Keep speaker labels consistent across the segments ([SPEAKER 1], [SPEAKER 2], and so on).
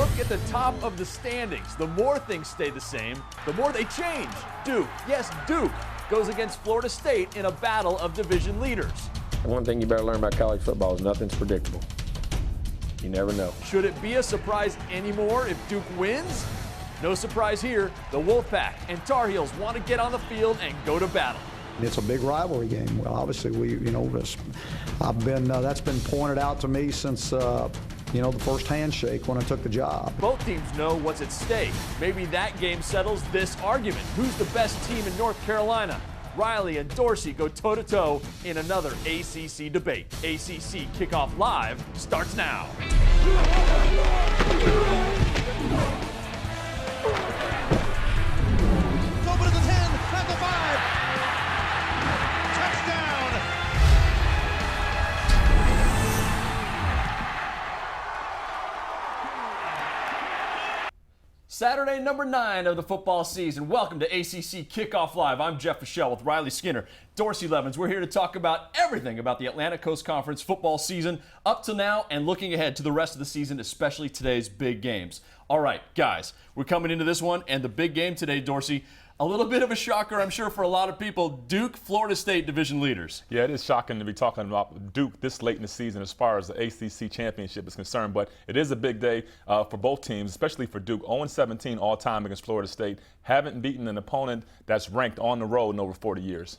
[SPEAKER 1] look at the top of the standings, the more things stay the same, the more they change. Duke, yes, Duke, goes against Florida State in a battle of division leaders.
[SPEAKER 2] One thing you better learn about college football is nothing's predictable. You never know.
[SPEAKER 1] Should it be a surprise anymore if Duke wins? No surprise here. The Wolfpack and Tar Heels want to get on the field and go to battle.
[SPEAKER 3] It's a big rivalry game. Well, obviously, that's been pointed out to me since, the first handshake when I took the job.
[SPEAKER 1] Both teams know what's at stake. Maybe that game settles this argument. Who's the best team in North Carolina? Riley and Dorsey go toe-to-toe in another ACC debate. ACC Kickoff Live starts now.
[SPEAKER 4] Over to the 10, at the 5. Touchdown.
[SPEAKER 1] Saturday, number 9 of the football season. Welcome to ACC Kickoff Live. I'm Jeff Fischel with Riley Skinner, Dorsey Levens. We're here to talk about everything about the Atlantic Coast Conference football season up to now and looking ahead to the rest of the season, especially today's big games. All right, guys, we're coming into this one, and the big game today, Dorsey, a little bit of a shocker, I'm sure, for a lot of people. Duke, Florida State division leaders.
[SPEAKER 5] Yeah, it is shocking to be talking about Duke this late in the season as far as the ACC Championship is concerned, but it is a big day for both teams, especially for Duke. 0-17 all-time against Florida State. Haven't beaten an opponent that's ranked on the road in over 40 years.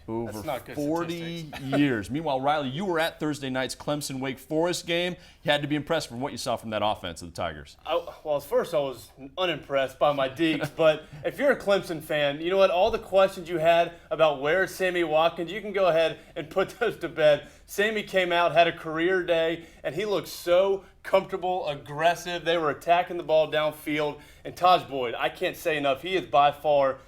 [SPEAKER 1] Over 40 years. Meanwhile, Riley, you were at Thursday night's Clemson-Wake Forest game. You had to be impressed from what you saw from that offense of the Tigers.
[SPEAKER 6] Well, at first I was unimpressed by my Deeks, but if you're a Clemson fan, you know what? All the questions you had about where is Sammy Watkins, you can go ahead and put those to bed. Sammy came out, had a career day, and he looked so comfortable, aggressive. They were attacking the ball downfield. And Taj Boyd, I can't say enough. He is by far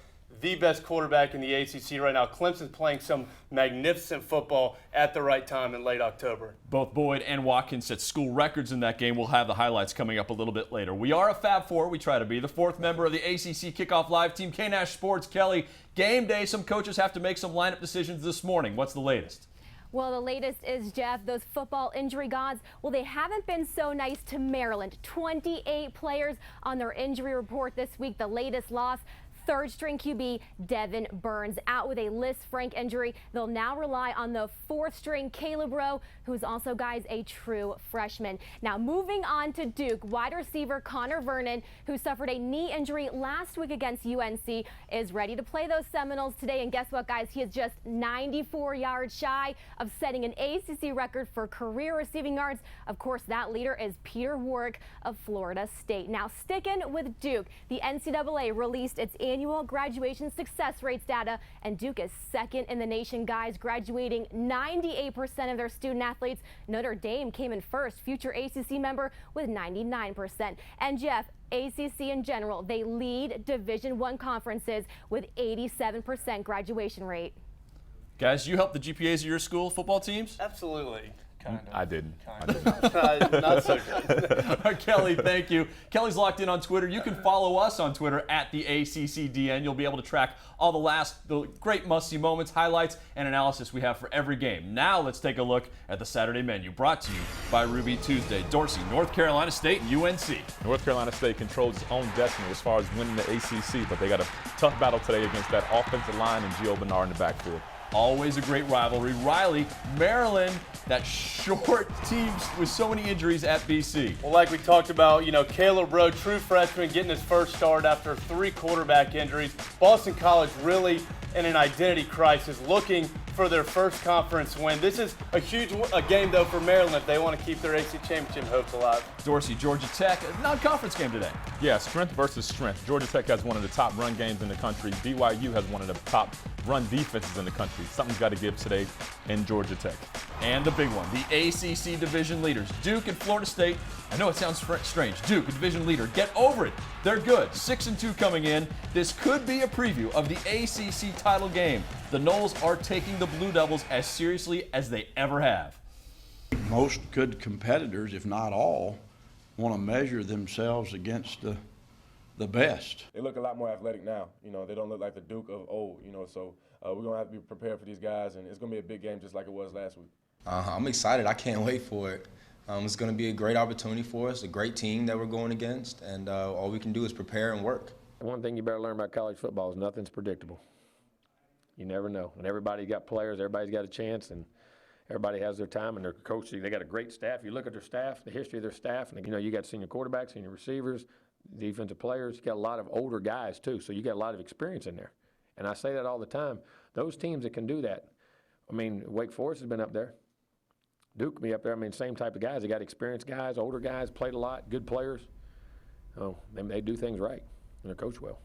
[SPEAKER 6] the best quarterback in the ACC right now. Clemson's playing some magnificent football at the right time in late October.
[SPEAKER 1] Both Boyd and Watkins set school records in that game. We'll have the highlights coming up a little bit later. We are a Fab Four. We try to be the fourth member of the ACC Kickoff Live team. Kelly Nash Sports. Kelly, game day. Some coaches have to make some lineup decisions this morning. What's the latest?
[SPEAKER 7] Well, the latest is, Jeff, those football injury gods, well, they haven't been so nice to Maryland. 28 players on their injury report this week. The latest loss, third-string QB Devin Burns out with a Lisfranc injury. They'll now rely on the fourth-string Caleb Rowe, who's also, guys, a true freshman. Now, moving on to Duke, wide receiver Connor Vernon, who suffered a knee injury last week against UNC, is ready to play those Seminoles today. And guess what, guys? He is just 94 yards shy of setting an ACC record for career receiving yards. Of course, that leader is Peter Warwick of Florida State. Now, sticking with Duke, the NCAA released its annual graduation success rates data, and Duke is second in the nation, guys, graduating 98% of their student athletes. Notre Dame came in first, future ACC member, with 99%. And Jeff, ACC in general, they lead Division I conferences with 87% graduation rate.
[SPEAKER 1] Guys, you help the GPAs of your school football teams?
[SPEAKER 6] Absolutely.
[SPEAKER 5] Kind of. I didn't.
[SPEAKER 6] Not so good.
[SPEAKER 1] Kelly, thank you. Kelly's locked in on Twitter. You can follow us on Twitter at the ACCDN. You'll be able to track all the great must-see moments, highlights, and analysis we have for every game. Now let's take a look at the Saturday menu, brought to you by Ruby Tuesday. Dorsey, North Carolina State, UNC.
[SPEAKER 5] North Carolina State controls its own destiny as far as winning the ACC, but they got a tough battle today against that offensive line and Gio Bernard in the backfield.
[SPEAKER 1] Always a great rivalry. Riley, Maryland, that short team with so many injuries at BC.
[SPEAKER 6] Well, like we talked about, Caleb Rowe, true freshman, getting his first start after 3 quarterback injuries. Boston College really in an identity crisis, looking for their first conference win. This is a huge game, though, for Maryland if they want to keep their ACC Championship hopes alive.
[SPEAKER 1] Dorsey, Georgia Tech, a non-conference game today.
[SPEAKER 5] Yeah, strength versus strength. Georgia Tech has one of the top run games in the country. BYU has one of the top run defenses in the country. Something's got to give today in Georgia Tech.
[SPEAKER 1] And the big one, the ACC division leaders, Duke and Florida State. I know it sounds strange. Duke, a division leader. Get over it. They're good. 6-2 coming in. This could be a preview of the ACC title game. The Noles are taking the Blue Devils as seriously as they ever have.
[SPEAKER 8] Most good competitors, if not all, want to measure themselves against the best.
[SPEAKER 9] They look a lot more athletic now. They don't look like the Duke of old, so we're going to have to be prepared for these guys, and it's going to be a big game just like it was last week.
[SPEAKER 10] I'm excited. I can't wait for it. It's going to be a great opportunity for us, a great team that we're going against, and all we can do is prepare and work.
[SPEAKER 2] One thing you better learn about college football is nothing's predictable. You never know. And everybody's got players, everybody's got a chance, and everybody has their time, and their coach, they got a great staff. You look at their staff, the history of their staff, and you got senior quarterbacks, senior receivers, defensive players. You got a lot of older guys too, so you got a lot of experience in there. And I say that all the time. Those teams that can do that, I mean, Wake Forest has been up there. Duke will be up there. I mean, same type of guys. They got experienced guys, older guys, played a lot, good players. Oh, they do things right, and they coach well.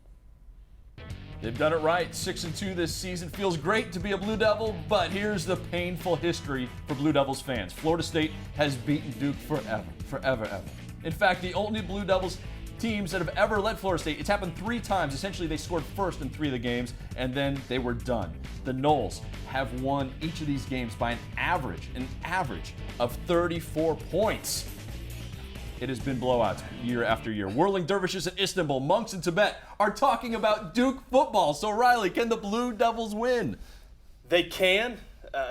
[SPEAKER 1] They've done it right. 6-2 this season. Feels great to be a Blue Devil, but here's the painful history for Blue Devils fans. Florida State has beaten Duke forever. In fact, the only Blue Devils teams that have ever led Florida State, it's happened 3 times. Essentially, they scored first in 3 of the games, and then they were done. The Noles have won each of these games by an average of 34 points. It has been blowouts year after year. Whirling dervishes in Istanbul, monks in Tibet are talking about Duke football. So, Riley, can the Blue Devils win?
[SPEAKER 6] They can.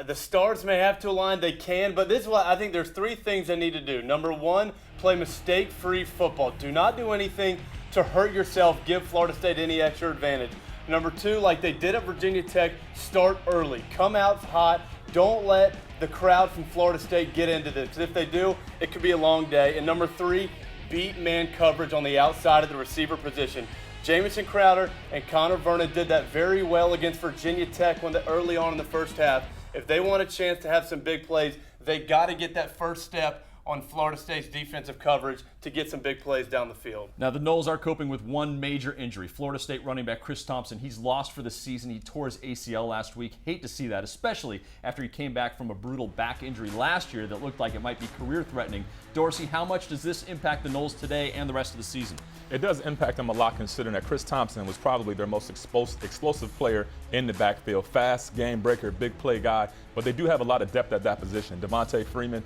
[SPEAKER 6] The stars may have to align. They can. But this is what I think there's 3 things they need to do. Number 1, play mistake-free football. Do not do anything to hurt yourself, give Florida State any extra advantage. Number 2, like they did at Virginia Tech, start early. Come out hot. Don't let the crowd from Florida State get into this. Because if they do, it could be a long day. And number 3, beat man coverage on the outside of the receiver position. Jamison Crowder and Connor Vernon did that very well against Virginia Tech early on in the first half. If they want a chance to have some big plays, they got to get that first step on Florida State's defensive coverage to get some big plays down the field.
[SPEAKER 1] Now, the Noles are coping with one major injury. Florida State running back Chris Thompson, he's lost for the season. He tore his ACL last week. Hate to see that, especially after he came back from a brutal back injury last year that looked like it might be career-threatening. Dorsey, how much does this impact the Noles today and the rest of the season?
[SPEAKER 5] It does impact them a lot, considering that Chris Thompson was probably their most explosive player in the backfield. Fast, game breaker, big play guy. But they do have a lot of depth at that position. Devontae Freeman,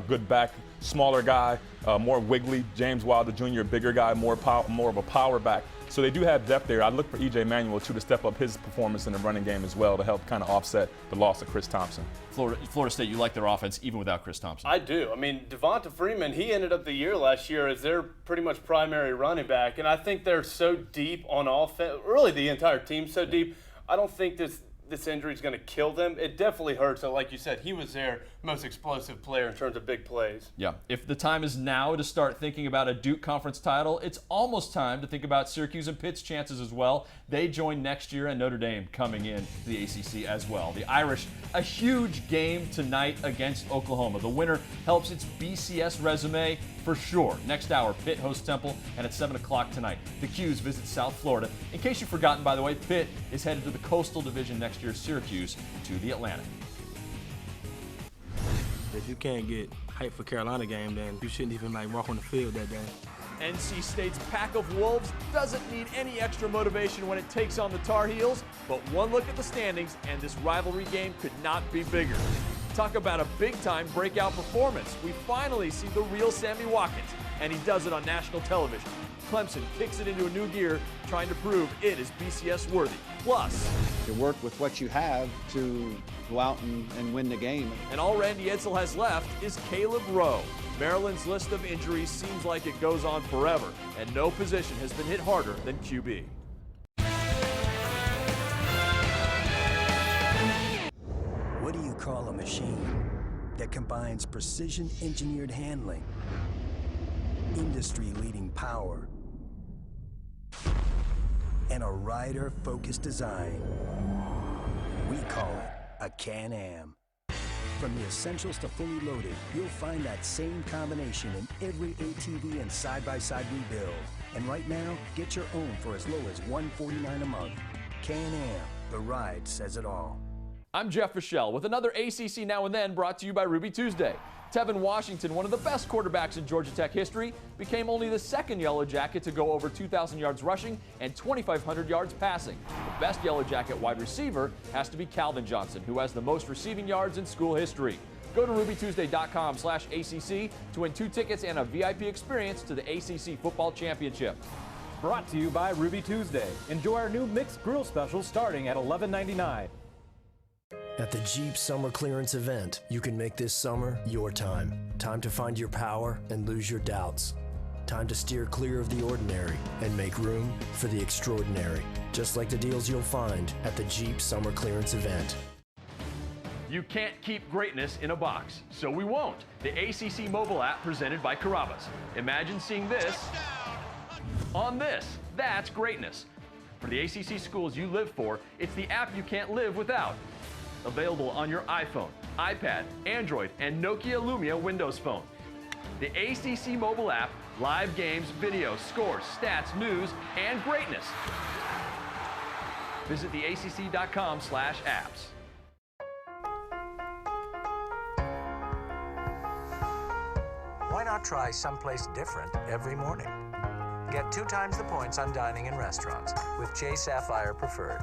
[SPEAKER 5] good back, smaller guy, more wiggly. James Wilder Jr., bigger guy, more of a power back. So they do have depth there. I'd look for E.J. Manuel, too, to step up his performance in the running game as well to help kind of offset the loss of Chris Thompson.
[SPEAKER 1] Florida State, you like their offense even without Chris Thompson?
[SPEAKER 6] I do. I mean, Devonta Freeman, he ended up the year last year as their pretty much primary running back, and I think they're so deep on offense. Really, the entire team's so deep. I don't think this injury is going to kill them. It definitely hurts. So like you said, he was their most explosive player in terms of big plays.
[SPEAKER 1] Yeah. If the time is now to start thinking about a Duke Conference title, it's almost time to think about Syracuse and Pitt's chances as well. They join next year, and Notre Dame coming in to the ACC as well. The Irish, a huge game tonight against Oklahoma. The winner helps its BCS resume for sure. Next hour, Pitt hosts Temple, and at 7 o'clock tonight, the Qs visit South Florida. In case you've forgotten, by the way, Pitt is headed to the Coastal Division next year, Syracuse to the Atlantic.
[SPEAKER 11] If you can't get hyped for Carolina game, then you shouldn't even walk on the field that day.
[SPEAKER 1] NC State's pack of Wolves doesn't need any extra motivation when it takes on the Tar Heels, but one look at the standings and this rivalry game could not be bigger. Talk about a big-time breakout performance. We finally see the real Sammy Watkins, and he does it on national television. Clemson kicks it into a new gear, trying to prove it is BCS worthy. Plus,
[SPEAKER 12] to work with what you have to go out and win the game.
[SPEAKER 1] And all Randy Edsall has left is Caleb Rowe. Maryland's list of injuries seems like it goes on forever, and no position has been hit harder than QB.
[SPEAKER 13] What do you call a machine that combines precision-engineered handling, industry-leading power, and a rider-focused design? We call it a Can-Am. From the essentials to fully loaded, you'll find that same combination in every ATV and side-by-side we build. And right now, get your own for as low as $149 a month. Can-Am, the ride says it all.
[SPEAKER 1] I'm Jeff Fischel with another ACC Now and Then brought to you by Ruby Tuesday. Tevin Washington, one of the best quarterbacks in Georgia Tech history, became only the second Yellow Jacket to go over 2,000 yards rushing and 2,500 yards passing. The best Yellow Jacket wide receiver has to be Calvin Johnson, who has the most receiving yards in school history. Go to rubytuesday.com/ACC to win 2 tickets and a VIP experience to the ACC Football Championship.
[SPEAKER 14] Brought to you by Ruby Tuesday. Enjoy our new mixed grill special starting at $11.99.
[SPEAKER 13] At the Jeep Summer Clearance event, you can make this summer your time. Time to find your power and lose your doubts. Time to steer clear of the ordinary and make room for the extraordinary. Just like the deals you'll find at the Jeep Summer Clearance event.
[SPEAKER 1] You can't keep greatness in a box, so we won't. The ACC mobile app presented by Carrabba's. Imagine seeing this on this. That's greatness. For the ACC schools you live for, it's the app you can't live without. Available on your iPhone, iPad, Android, and Nokia Lumia Windows Phone. The ACC mobile app, live games, videos, scores, stats, news, and greatness. Visit theacc.com/apps.
[SPEAKER 15] Why not try someplace different every morning? Get 2 times the points on dining in restaurants with J Sapphire Preferred.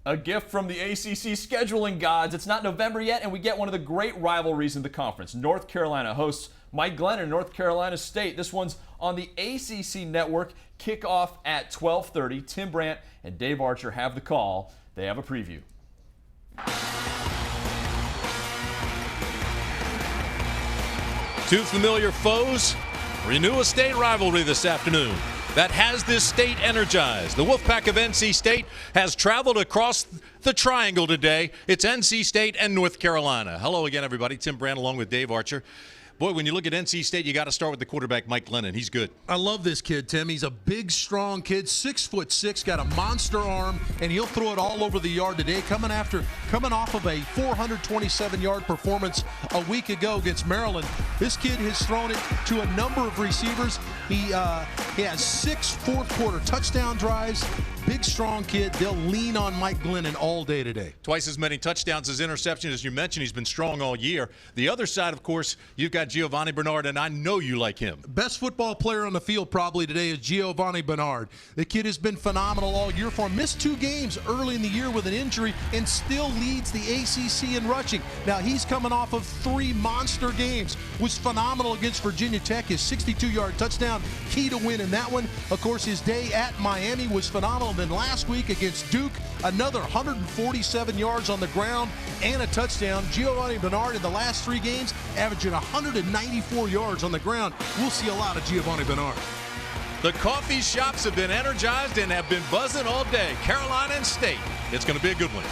[SPEAKER 1] A gift from the ACC scheduling gods. It's not November yet, and we get one of the great rivalries in the conference. North Carolina hosts Mike Glennon, North Carolina State. This one's on the ACC network. Kickoff at 12:30. Tim Brandt and Dave Archer have the call. They have a preview.
[SPEAKER 16] Two familiar foes renew a state rivalry this afternoon that has this state energized. The Wolfpack of NC State has traveled across the triangle today. It's NC State and North Carolina. Hello again, everybody. Tim Brandt along with Dave Archer. Boy, when you look at NC State, you got to start with the quarterback, Mike Glennon. He's good.
[SPEAKER 17] I love this kid, Tim. He's a big, strong kid, 6'6", got a monster arm, and he'll throw it all over the yard today. Coming off of a 427-yard performance a week ago against Maryland, this kid has thrown it to a number of receivers. He has 6 fourth-quarter touchdown drives. Big, strong kid. They'll lean on Mike Glennon all day today.
[SPEAKER 16] Twice as many touchdowns as interceptions, as you mentioned. He's been strong all year. The other side, of course, you've got Giovanni Bernard, and I know you like him.
[SPEAKER 17] Best football player on the field probably today is Giovanni Bernard. The kid has been phenomenal all year for him. Missed 2 games early in the year with an injury and still leads the ACC in rushing. Now, he's coming off of 3 monster games. Was phenomenal against Virginia Tech. His 62-yard touchdown, key to win in that one. Of course, his day at Miami was phenomenal. And then last week against Duke, another 147 yards on the ground and a touchdown. Giovanni Bernard in the last 3 games averaging 194 yards on the ground. We'll see a lot of Giovanni Bernard.
[SPEAKER 16] The coffee shops have been energized and have been buzzing all day. Carolina and State. It's going to be a good one.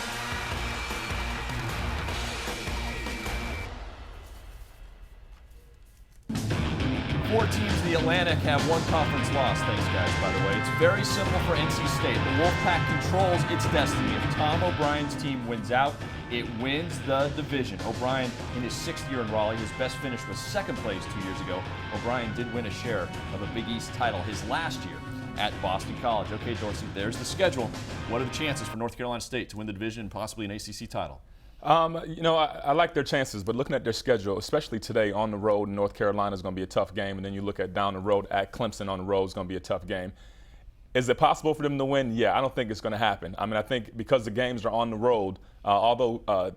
[SPEAKER 1] 4 teams in the Atlantic have 1 conference loss. Thanks, guys, by the way. It's very simple for NC State. The Wolfpack controls its destiny. If Tom O'Brien's team wins out, it wins the division. O'Brien, in his 6th year in Raleigh, his best finish was 2nd place 2 years ago. O'Brien did win a share of a Big East title his last year at Boston College. Okay, Dorsey, there's the schedule. What are the chances for North Carolina State to win the division and possibly an ACC title?
[SPEAKER 5] I like their chances, but looking at their schedule, especially today on the road, North Carolina is going to be a tough game, and then you look at down the road at Clemson on the road is going to be a tough game. Is it possible for them to win? Yeah, I don't think it's going to happen. I mean, I think because the games are on the road, although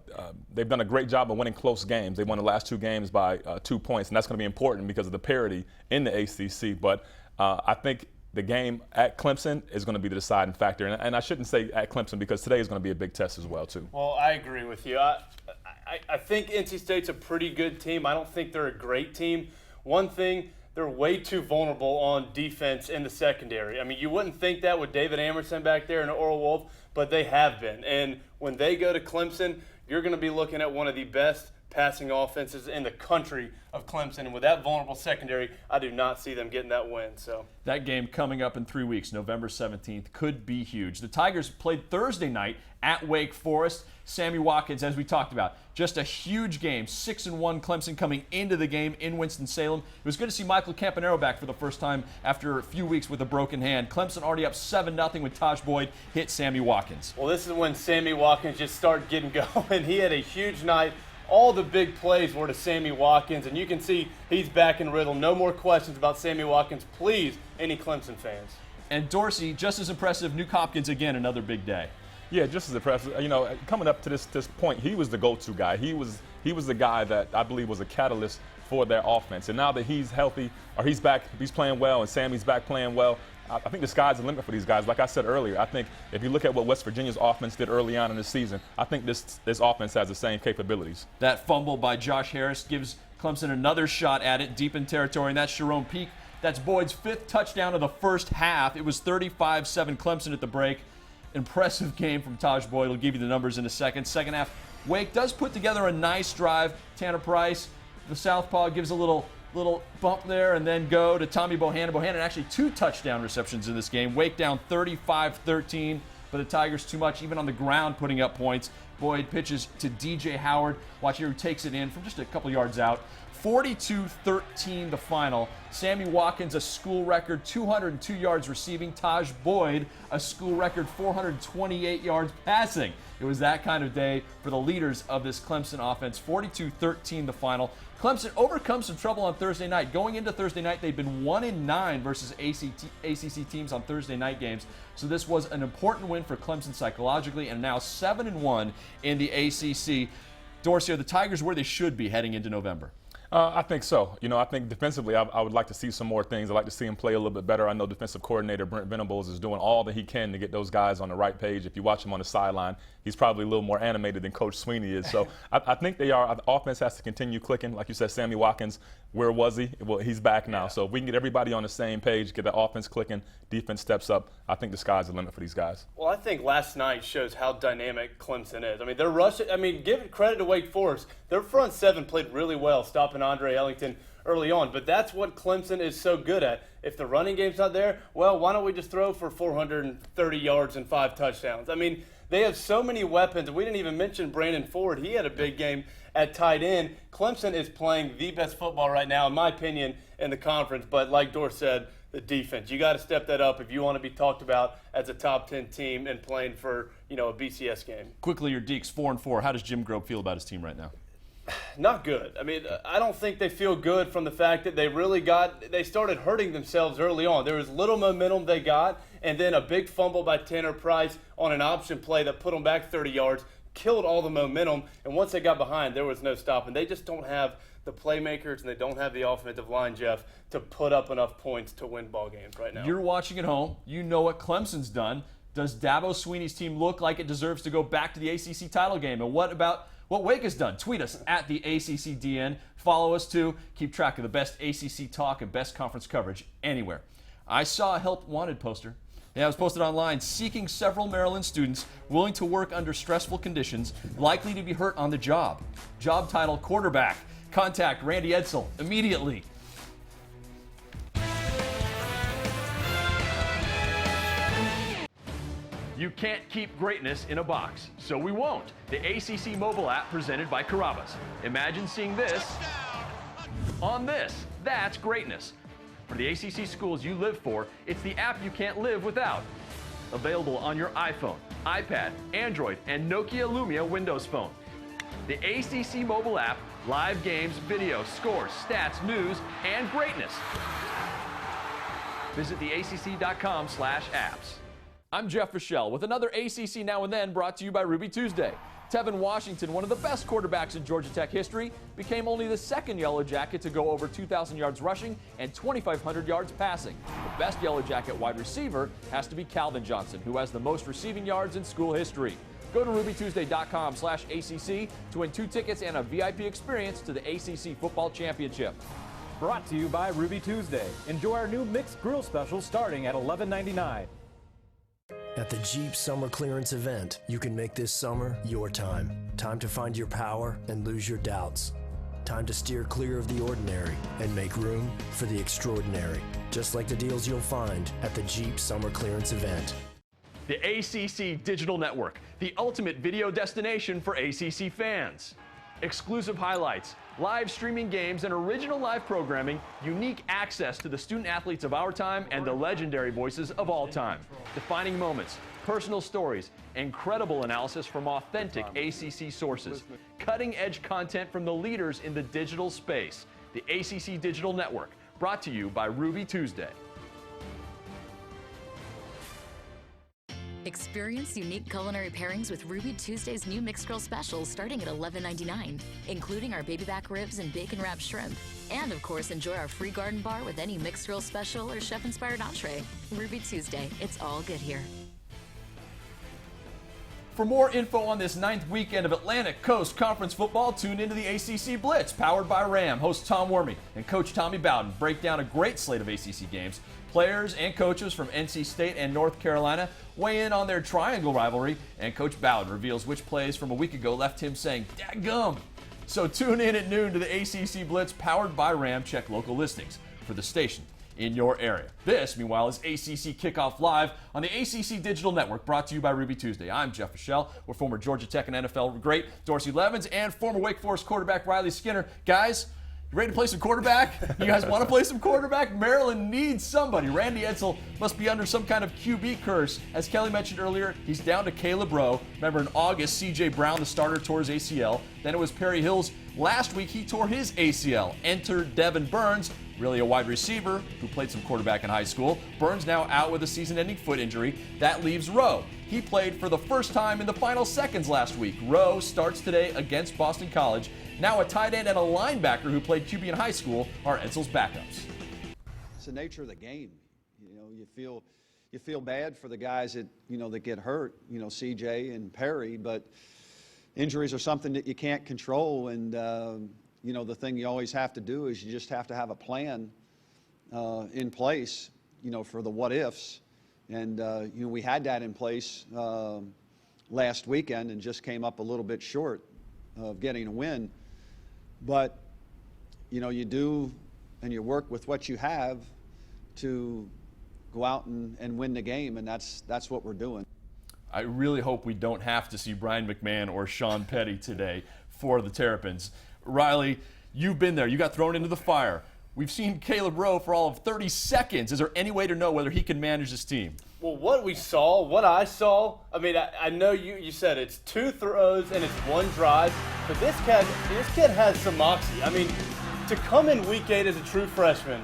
[SPEAKER 5] they've done a great job of winning close games, they won the last 2 games by 2 points, and that's going to be important because of the parity in the ACC. But I think the game at Clemson is going to be the deciding factor. And I shouldn't say at Clemson because today is going to be a big test as well, too.
[SPEAKER 6] Well, I agree with you. I think NC State's a pretty good team. I don't think they're a great team. One thing, they're way too vulnerable on defense in the secondary. I mean, you wouldn't think that with David Amerson back there and Oral Wolf, but they have been. And when they go to Clemson, you're going to be looking at one of the best passing offenses in the country of Clemson. And with that vulnerable secondary, I do not see them getting that win. So
[SPEAKER 1] that game coming up in 3 weeks, November 17th, could be huge. The Tigers played Thursday night at Wake Forest. Sammy Watkins, as we talked about, just a huge game. 6-1 Clemson coming into the game in Winston-Salem. It was good to see Michael Campanaro back for the first time after a few weeks with a broken hand. Clemson already up 7-0 when Taj Boyd hit Sammy Watkins.
[SPEAKER 6] Well, this is when Sammy Watkins just started getting going. He had a huge night. All the big plays were to Sammy Watkins, and you can see he's back in rhythm. No more questions about Sammy Watkins, please, any Clemson fans.
[SPEAKER 1] And Dorsey, just as impressive. Nuke Hopkins again, another big day.
[SPEAKER 5] Yeah, just as impressive. You know, coming up to this point, he was the go-to guy. He was the guy that I believe was a catalyst for their offense. And now that he's healthy, or he's back, he's playing well, and Sammy's back playing well, I think the sky's the limit for these guys. Like I said earlier, I think if you look at what West Virginia's offense did early on in the season, I think this offense has the same capabilities.
[SPEAKER 1] That fumble by Josh Harris gives Clemson another shot at it deep in territory, and that's Jerome Peak. That's Boyd's 5th touchdown of the first half. It was 35-7 Clemson at the break. Impressive game from Taj Boyd. I'll give you the numbers in a second. Second half, Wake does put together a nice drive. Tanner Price, the southpaw, gives a little bump there and then go to Tommy Bohannon. Bohannon actually 2 touchdown receptions in this game. Wake down 35-13, but the Tigers too much, even on the ground, putting up points. Boyd pitches to DJ Howard. Watch here, who takes it in from just a couple yards out. 42-13 the final. Sammy Watkins, a school record 202 yards receiving. Taj Boyd, a school record 428 yards passing. It was that kind of day for the leaders of this Clemson offense. 42-13 the final. Clemson overcomes some trouble on Thursday night. Going into Thursday night, they've been 1-9 versus ACC teams on Thursday night games. So this was an important win for Clemson psychologically, and now 7-1 in the ACC. Dorsey, are the Tigers where they should be heading into November?
[SPEAKER 5] I think so. I think defensively, I would like to see some more things. I'd like to see him play a little bit better. I know defensive coordinator Brent Venables is doing all that he can to get those guys on the right page. If you watch him on the sideline, he's probably a little more animated than Coach Sweeney is. So I think they are. The offense has to continue clicking. Like you said, Sammy Watkins, where was he? Well, he's back now. So if we can get everybody on the same page, get the offense clicking, defense steps up, I think the sky's the limit for these guys.
[SPEAKER 6] Well, I think last night shows how dynamic Clemson is. I mean, they're rushing. I mean, give credit to Wake Forest. Their front seven played really well, stopping Andre Ellington early on. But that's what Clemson is so good at. If the running game's not there, well, why don't we just throw for 430 yards and 5 touchdowns? I mean, they have so many weapons. We didn't even mention Brandon Ford. He had a big game at tight end. Clemson is playing the best football right now, in my opinion, in the conference. But like Dor said, the defense. You got to step that up if you want to be talked about as a top 10 team and playing for, a BCS game.
[SPEAKER 1] Quickly, your Deeks 4-4. How does Jim Grobe feel about his team right now?
[SPEAKER 6] Not good. I mean, I don't think they feel good from the fact that they started hurting themselves early on. There was little momentum they got, and then a big fumble by Tanner Price on an option play that put them back 30 yards, killed all the momentum, and once they got behind, there was no stopping. They just don't have the playmakers, and they don't have the offensive line, Jeff, to put up enough points to win ball games right now.
[SPEAKER 1] You're watching at home. You know what Clemson's done. Does Dabo Swinney's team look like it deserves to go back to the ACC title game? And what about what Wake has done? Tweet us at the ACCDN. Follow us too. Keep track of the best ACC talk and best conference coverage anywhere. I saw a help wanted poster. Yeah, it was posted online, seeking several Maryland students willing to work under stressful conditions, likely to be hurt on the job. Job title, quarterback. Contact Randy Edsel immediately. You can't keep greatness in a box, so we won't. The ACC mobile app presented by Carrabba's. Imagine seeing this on this. That's greatness. For the ACC schools you live for, it's the app you can't live without. Available on your iPhone, iPad, Android, and Nokia Lumia Windows Phone. The ACC mobile app, live games, video, scores, stats, news, and greatness. Visit theacc.com/apps. I'm Jeff Fischel with another ACC Now and Then brought to you by Ruby Tuesday. Tevin Washington, one of the best quarterbacks in Georgia Tech history, became only the second Yellow Jacket to go over 2,000 yards rushing and 2,500 yards passing. The best Yellow Jacket wide receiver has to be Calvin Johnson, who has the most receiving yards in school history. Go to rubytuesday.com/ACC to win 2 tickets and a VIP experience to the ACC Football Championship.
[SPEAKER 14] Brought to you by Ruby Tuesday. Enjoy our new mixed grill special starting at $11.99.
[SPEAKER 13] At the Jeep Summer Clearance event, you can make this summer your time. Time to find your power and lose your doubts. Time to steer clear of the ordinary and make room for the extraordinary. Just like the deals you'll find at the Jeep Summer Clearance event.
[SPEAKER 1] The ACC Digital Network, the ultimate video destination for ACC fans. Exclusive highlights, live streaming games, and original live programming, unique access to the student athletes of our time and the legendary voices of all time. Defining moments, personal stories, incredible analysis from authentic ACC sources, cutting-edge content from the leaders in the digital space. The ACC Digital Network, brought to you by Ruby Tuesday.
[SPEAKER 18] Experience unique culinary pairings with Ruby Tuesday's new mixed grill specials starting at $11.99, including our baby back ribs and bacon wrapped shrimp. And of course, enjoy our free garden bar with any mixed grill special or chef-inspired entree. Ruby Tuesday, it's all good here.
[SPEAKER 1] For more info on this 9th weekend of Atlantic Coast Conference football, tune into the ACC Blitz, powered by Ram. Host Tom Wormy and Coach Tommy Bowden break down a great slate of ACC games. Players and coaches from NC State and North Carolina weigh in on their triangle rivalry, and Coach Bowden reveals which plays from a week ago left him saying, "Dadgum." So tune in at noon to the ACC Blitz, powered by Ram. Check local listings for the station in your area. This, meanwhile, is ACC Kickoff Live on the ACC Digital Network, brought to you by Ruby Tuesday. I'm Jeff Fischel. We're former Georgia Tech and NFL great Dorsey Levens and former Wake Forest quarterback Riley Skinner. Guys, you ready to play some quarterback? You guys want to play some quarterback? Maryland needs somebody. Randy Edsall must be under some kind of QB curse. As Kelly mentioned earlier, he's down to Caleb Rowe. Remember in August, C.J. Brown, the starter, tore his ACL. Then it was Perry Hills. Last week, he tore his ACL. Enter Devin Burns, really a wide receiver who played some quarterback in high school. Burns now out with a season-ending foot injury. That leaves Rowe. He played for the first time in the final seconds last week. Rowe starts today against Boston College. Now a tight end and a linebacker who played QB in high school are Edsall's backups.
[SPEAKER 12] It's the nature of the game. You feel bad for the guys that that get hurt. CJ and Perry, but injuries are something that you can't control. And the thing you always have to do is you just have to have a plan in place. For the what ifs. And we had that in place last weekend and just came up a little bit short of getting a win. But you do, and you work with what you have to go out and win the game, and that's what we're doing.
[SPEAKER 1] I really hope we don't have to see Brian McMahon or Sean Petty today for the Terrapins. Riley, you've been there. You got thrown into the fire. We've seen Caleb Rowe for all of 30 seconds. Is there any way to know whether he can manage this team?
[SPEAKER 6] Well, what I saw, I mean, I know you said it's 2 throws and it's 1 drive, but this kid has some moxie. I mean, to come in week 8 as a true freshman,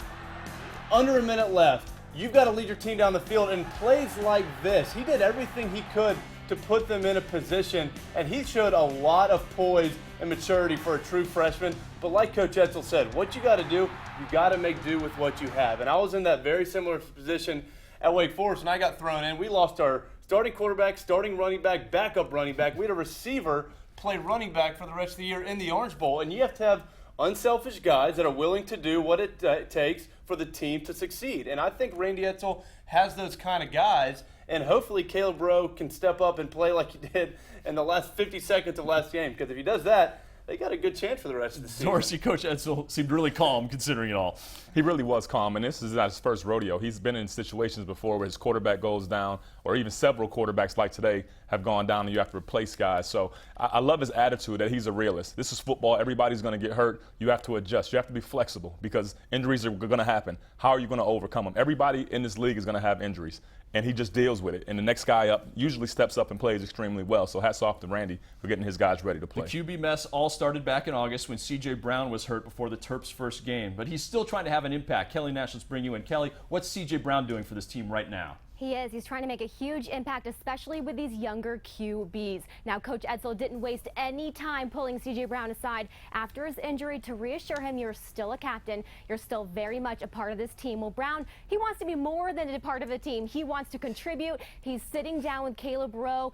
[SPEAKER 6] under a minute left, you've got to lead your team down the field, and plays like this. He did everything he could to put them in a position, and he showed a lot of poise and maturity for a true freshman. But like Coach Edsall said, what you got to do, you got to make do with what you have. And I was in that very similar position at Wake Forest, and I got thrown in. We lost our starting quarterback, starting running back, backup running back. We had a receiver play running back for the rest of the year in the Orange Bowl. And you have to have unselfish guys that are willing to do what it takes for the team to succeed. And I think Randy Edsall has those kind of guys. And hopefully Caleb Rowe can step up and play like he did in the last 50 seconds of last game. Because if he does that, they got a good chance for the rest of the season.
[SPEAKER 1] Dorsey, Coach Edsall seemed really calm considering it all.
[SPEAKER 5] He really was calm, and this is not his first rodeo. He's been in situations before where his quarterback goes down, or even several quarterbacks like today have gone down and you have to replace guys. So I love his attitude that he's a realist. This is football. Everybody's going to get hurt. You have to adjust. You have to be flexible because injuries are going to happen. How are you going to overcome them? Everybody in this league is going to have injuries, and he just deals with it. And the next guy up usually steps up and plays extremely well. So hats off to Randy for getting his guys ready to play.
[SPEAKER 1] The QB mess all started back in August when C.J. Brown was hurt before the Terps' first game. But he's still trying to have an impact. Kelly Nash, let's bring you in. Kelly, what's C.J. Brown doing for this team right now?
[SPEAKER 7] He is. He's trying to make a huge impact, especially with these younger QBs. Now, Coach Edsall didn't waste any time pulling C.J. Brown aside after his injury to reassure him you're still a captain. You're still very much a part of this team. Well, Brown, he wants to be more than a part of the team. He wants to contribute. He's sitting down with Caleb Rowe,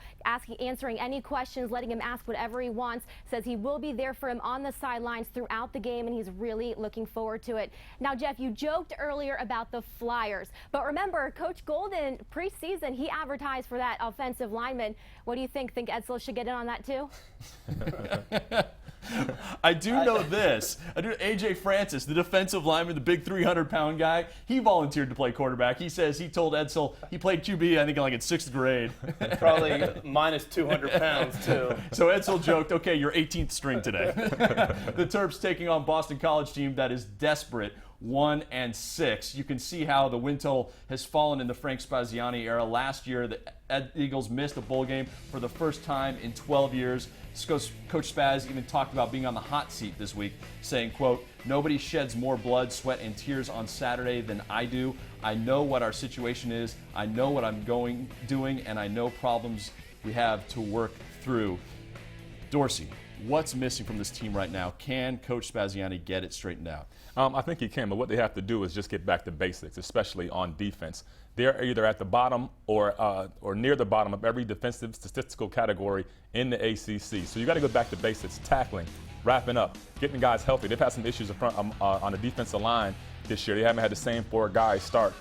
[SPEAKER 7] answering any questions, letting him ask whatever he wants. Says he will be there for him on the sidelines throughout the game, and he's really looking forward to it. Now, Jeff, you joked earlier about the Flyers, but remember, Coach Golden, preseason, he advertised for that offensive lineman. What do you think? Think Edsall should get in on that too?
[SPEAKER 1] I do know this. A.J. Francis, the defensive lineman, the big 300-pound guy, he volunteered to play quarterback. He says he told Edsall he played QB, I think, like in 6th grade.
[SPEAKER 6] Probably minus 200 pounds, too.
[SPEAKER 1] So Edsall joked, okay, you're 18th string today. The Terps taking on Boston College team that is desperate. 1-6. You can see how the win total has fallen in the Frank Spaziani era. Last year, the Eagles missed a bowl game for the first time in 12 years. Coach Spaz even talked about being on the hot seat this week, saying, quote, "Nobody sheds more blood, sweat, and tears on Saturday than I do. I know what our situation is. I know what I'm doing, and I know problems we have to work through." Dorsey, what's missing from this team right now? Can Coach Spaziani get it straightened out?
[SPEAKER 5] I think he can, but what they have to do is just get back to basics, especially on defense. They're either at the bottom or near the bottom of every defensive statistical category in the ACC. So you got to go back to basics: tackling, wrapping up, getting guys healthy. They've had some issues on the defensive line this year. They haven't had the same 4 guys start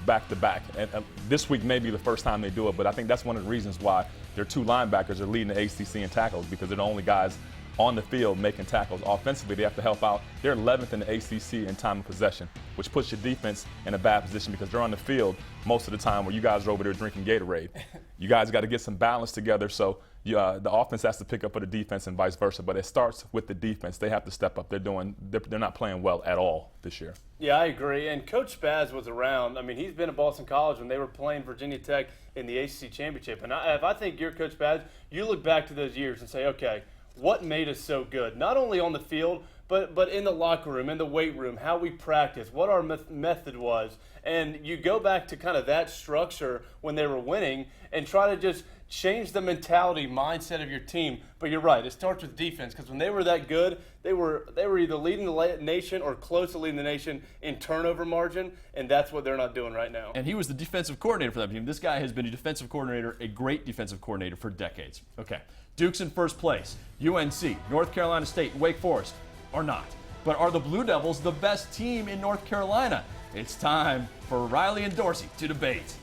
[SPEAKER 5] back to back. And this week may be the first time they do it, but I think that's one of the reasons why their 2 linebackers are leading the ACC in tackles, because they're the only guys on the field making tackles. Offensively, they have to help out. They're 11th in the ACC in time of possession, which puts your defense in a bad position because they're on the field most of the time where you guys are over there drinking Gatorade. You guys got to get some balance together, so the offense has to pick up for the defense and vice versa. But it starts with the defense. They have to step up. They're not playing well at all this year.
[SPEAKER 6] Yeah, I agree. And Coach Spaz was around. I mean, he's been at Boston College when they were playing Virginia Tech in the ACC Championship. And if I think you're Coach Spaz, you look back to those years and say, okay, what made us so good? Not only on the field, but in the locker room, in the weight room, how we practice, what our method was. And you go back to kind of that structure when they were winning and try to just change the mentality, mindset of your team. But you're right, it starts with defense, because when they were that good, they were either leading the nation or close to leading the nation in turnover margin, and that's what they're not doing right now.
[SPEAKER 1] And he was the defensive coordinator for that team. This guy has been a defensive coordinator, a great defensive coordinator for decades. Okay, Duke's in first place. UNC, North Carolina State, Wake Forest are not. But are the Blue Devils the best team in North Carolina? It's time for Riley and Dorsey to debate.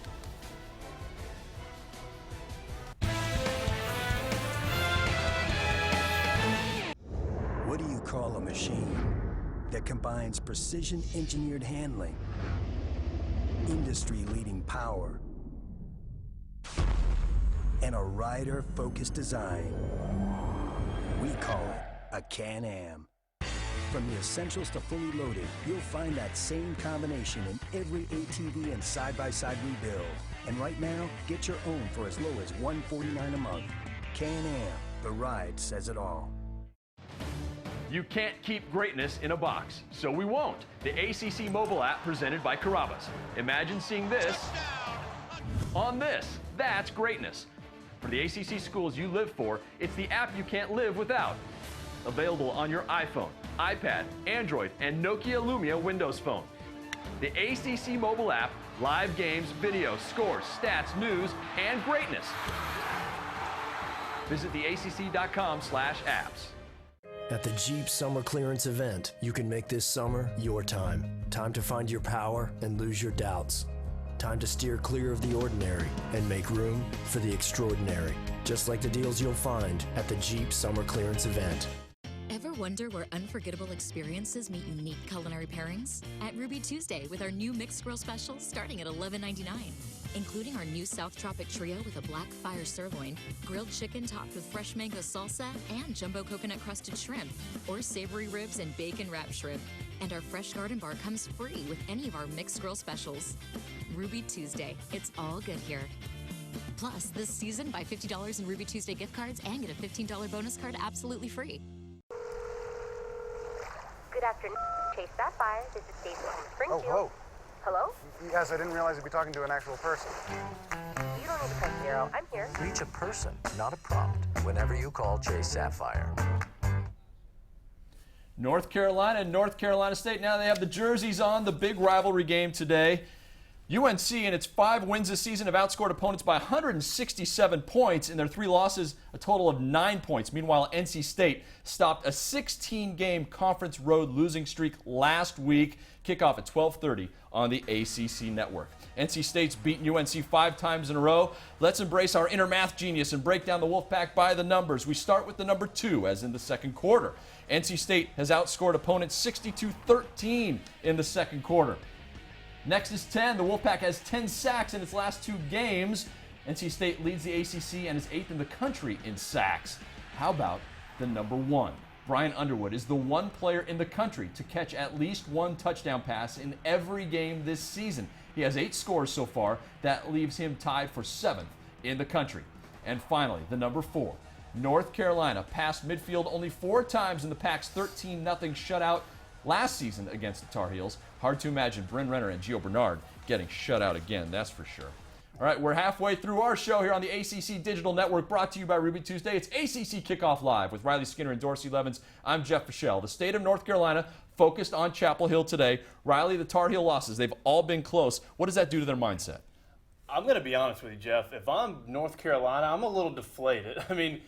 [SPEAKER 13] What do you call a machine that combines precision-engineered handling, industry-leading power, and a rider-focused design? We call it a Can-Am. From the essentials to fully loaded, you'll find that same combination in every ATV and side-by-side we build. And right now, get your own for as low as $149 a month. Can-Am, the ride says it all.
[SPEAKER 1] You can't keep greatness in a box, so we won't. The ACC mobile app presented by Carrabba's. Imagine seeing this on this. That's greatness. For the ACC schools you live for, it's the app you can't live without. Available on your iPhone, iPad, Android, and Nokia Lumia Windows Phone. The ACC mobile app, live games, videos, scores, stats, news, and greatness. Visit theacc.com/apps.
[SPEAKER 19] At the Jeep Summer Clearance event, you can make this summer your time. Time to find your power and lose your doubts. Time to steer clear of the ordinary and make room for the extraordinary. Just like the deals you'll find at the Jeep Summer Clearance event.
[SPEAKER 18] Ever wonder where unforgettable experiences meet unique culinary pairings? At Ruby Tuesday with our new mixed grill specials starting at $11.99. Including our new South Tropic Trio with a black fire sirloin, grilled chicken topped with fresh mango salsa, and jumbo coconut crusted shrimp, or savory ribs and bacon wrapped shrimp. And our fresh garden bar comes free with any of our mixed grill specials. Ruby Tuesday, it's all good here. Plus, this season, buy $50 in Ruby Tuesday gift cards and get a $15 bonus card absolutely free.
[SPEAKER 20] Good afternoon, Chase Sapphire. This is Stacey from Springfield.
[SPEAKER 21] Oh,
[SPEAKER 20] Hello?
[SPEAKER 21] yes, I didn't realize I'd be talking to an actual person.
[SPEAKER 20] You don't need to press 0. I'm here.
[SPEAKER 15] Reach a person, not a prompt, whenever you call Chase Sapphire.
[SPEAKER 1] North Carolina and North Carolina State. Now they have the jerseys on, the big rivalry game today. UNC, in its 5 wins this season, have outscored opponents by 167 points. In their 3 losses, a total of 9 points. Meanwhile, NC State stopped a 16-game conference road losing streak last week. Kickoff at 12:30 on the ACC network. NC State's beaten UNC 5 times in a row. Let's embrace our inner math genius and break down the Wolfpack by the numbers. We start with the number 2, as in the second quarter. NC State has outscored opponents 62-13 in the second quarter. Next is 10. The Wolfpack has 10 sacks in its last 2 games. NC State leads the ACC and is 8th in the country in sacks. How about the number 1? Brian Underwood is the one player in the country to catch at least one touchdown pass in every game this season. He has 8 scores so far. That leaves him tied for 7th in the country. And finally, the number 4. North Carolina passed midfield only 4 times in the Pack's 13-0 shutout last season against the Tar Heels. Hard to imagine Bryn Renner and Gio Bernard getting shut out again, that's for sure. All right, we're halfway through our show here on the ACC Digital Network, brought to you by Ruby Tuesday. It's ACC Kickoff Live with Riley Skinner and Dorsey Levens. I'm Jeff Fischel. The state of North Carolina focused on Chapel Hill today. Riley, the Tar Heel losses, they've all been close. What does that do to their mindset?
[SPEAKER 6] I'm going to be honest with you, Jeff. If I'm North Carolina, I'm a little deflated. I mean,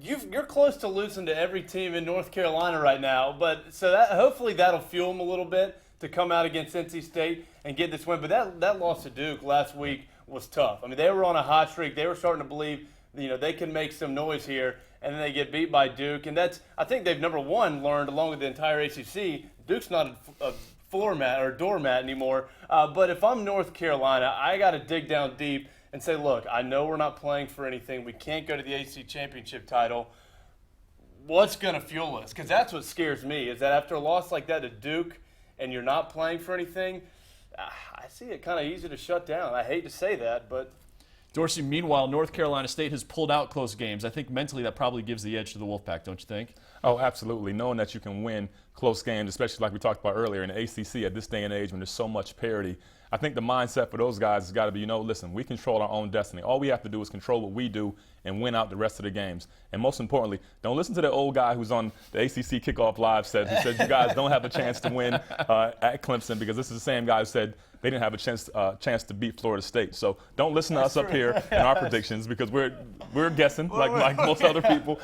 [SPEAKER 6] you're close to losing to every team in North Carolina right now, but so that hopefully that'll fuel them a little bit to come out against NC State and get this win. But that loss to Duke last week was tough. I mean, they were on a hot streak. They were starting to believe, they can make some noise here, and then they get beat by Duke. And I think they've, number one, learned along with the entire ACC, Duke's not a floor mat or doormat anymore. But if I'm North Carolina, I got to dig down deep and say, look, I know we're not playing for anything. We can't go to the ACC Championship title. What's going to fuel us? Because that's what scares me, is that after a loss like that to Duke and you're not playing for anything, I see it kind of easy to shut down. I hate to say that, but...
[SPEAKER 1] Dorsey, meanwhile, North Carolina State has pulled out close games. I think mentally that probably gives the edge to the Wolfpack, don't you think?
[SPEAKER 5] Oh, absolutely. Knowing that you can win close games, especially like we talked about earlier in the ACC at this day and age when there's so much parity, I think the mindset for those guys has got to be, listen, we control our own destiny. All we have to do is control what we do and win out the rest of the games. And most importantly, don't listen to the old guy who's on the ACC Kickoff Live who said you guys don't have a chance to win at Clemson, because this is the same guy who said they didn't have a chance to beat Florida State. So don't listen to us up here in our predictions, because we're guessing like most other people.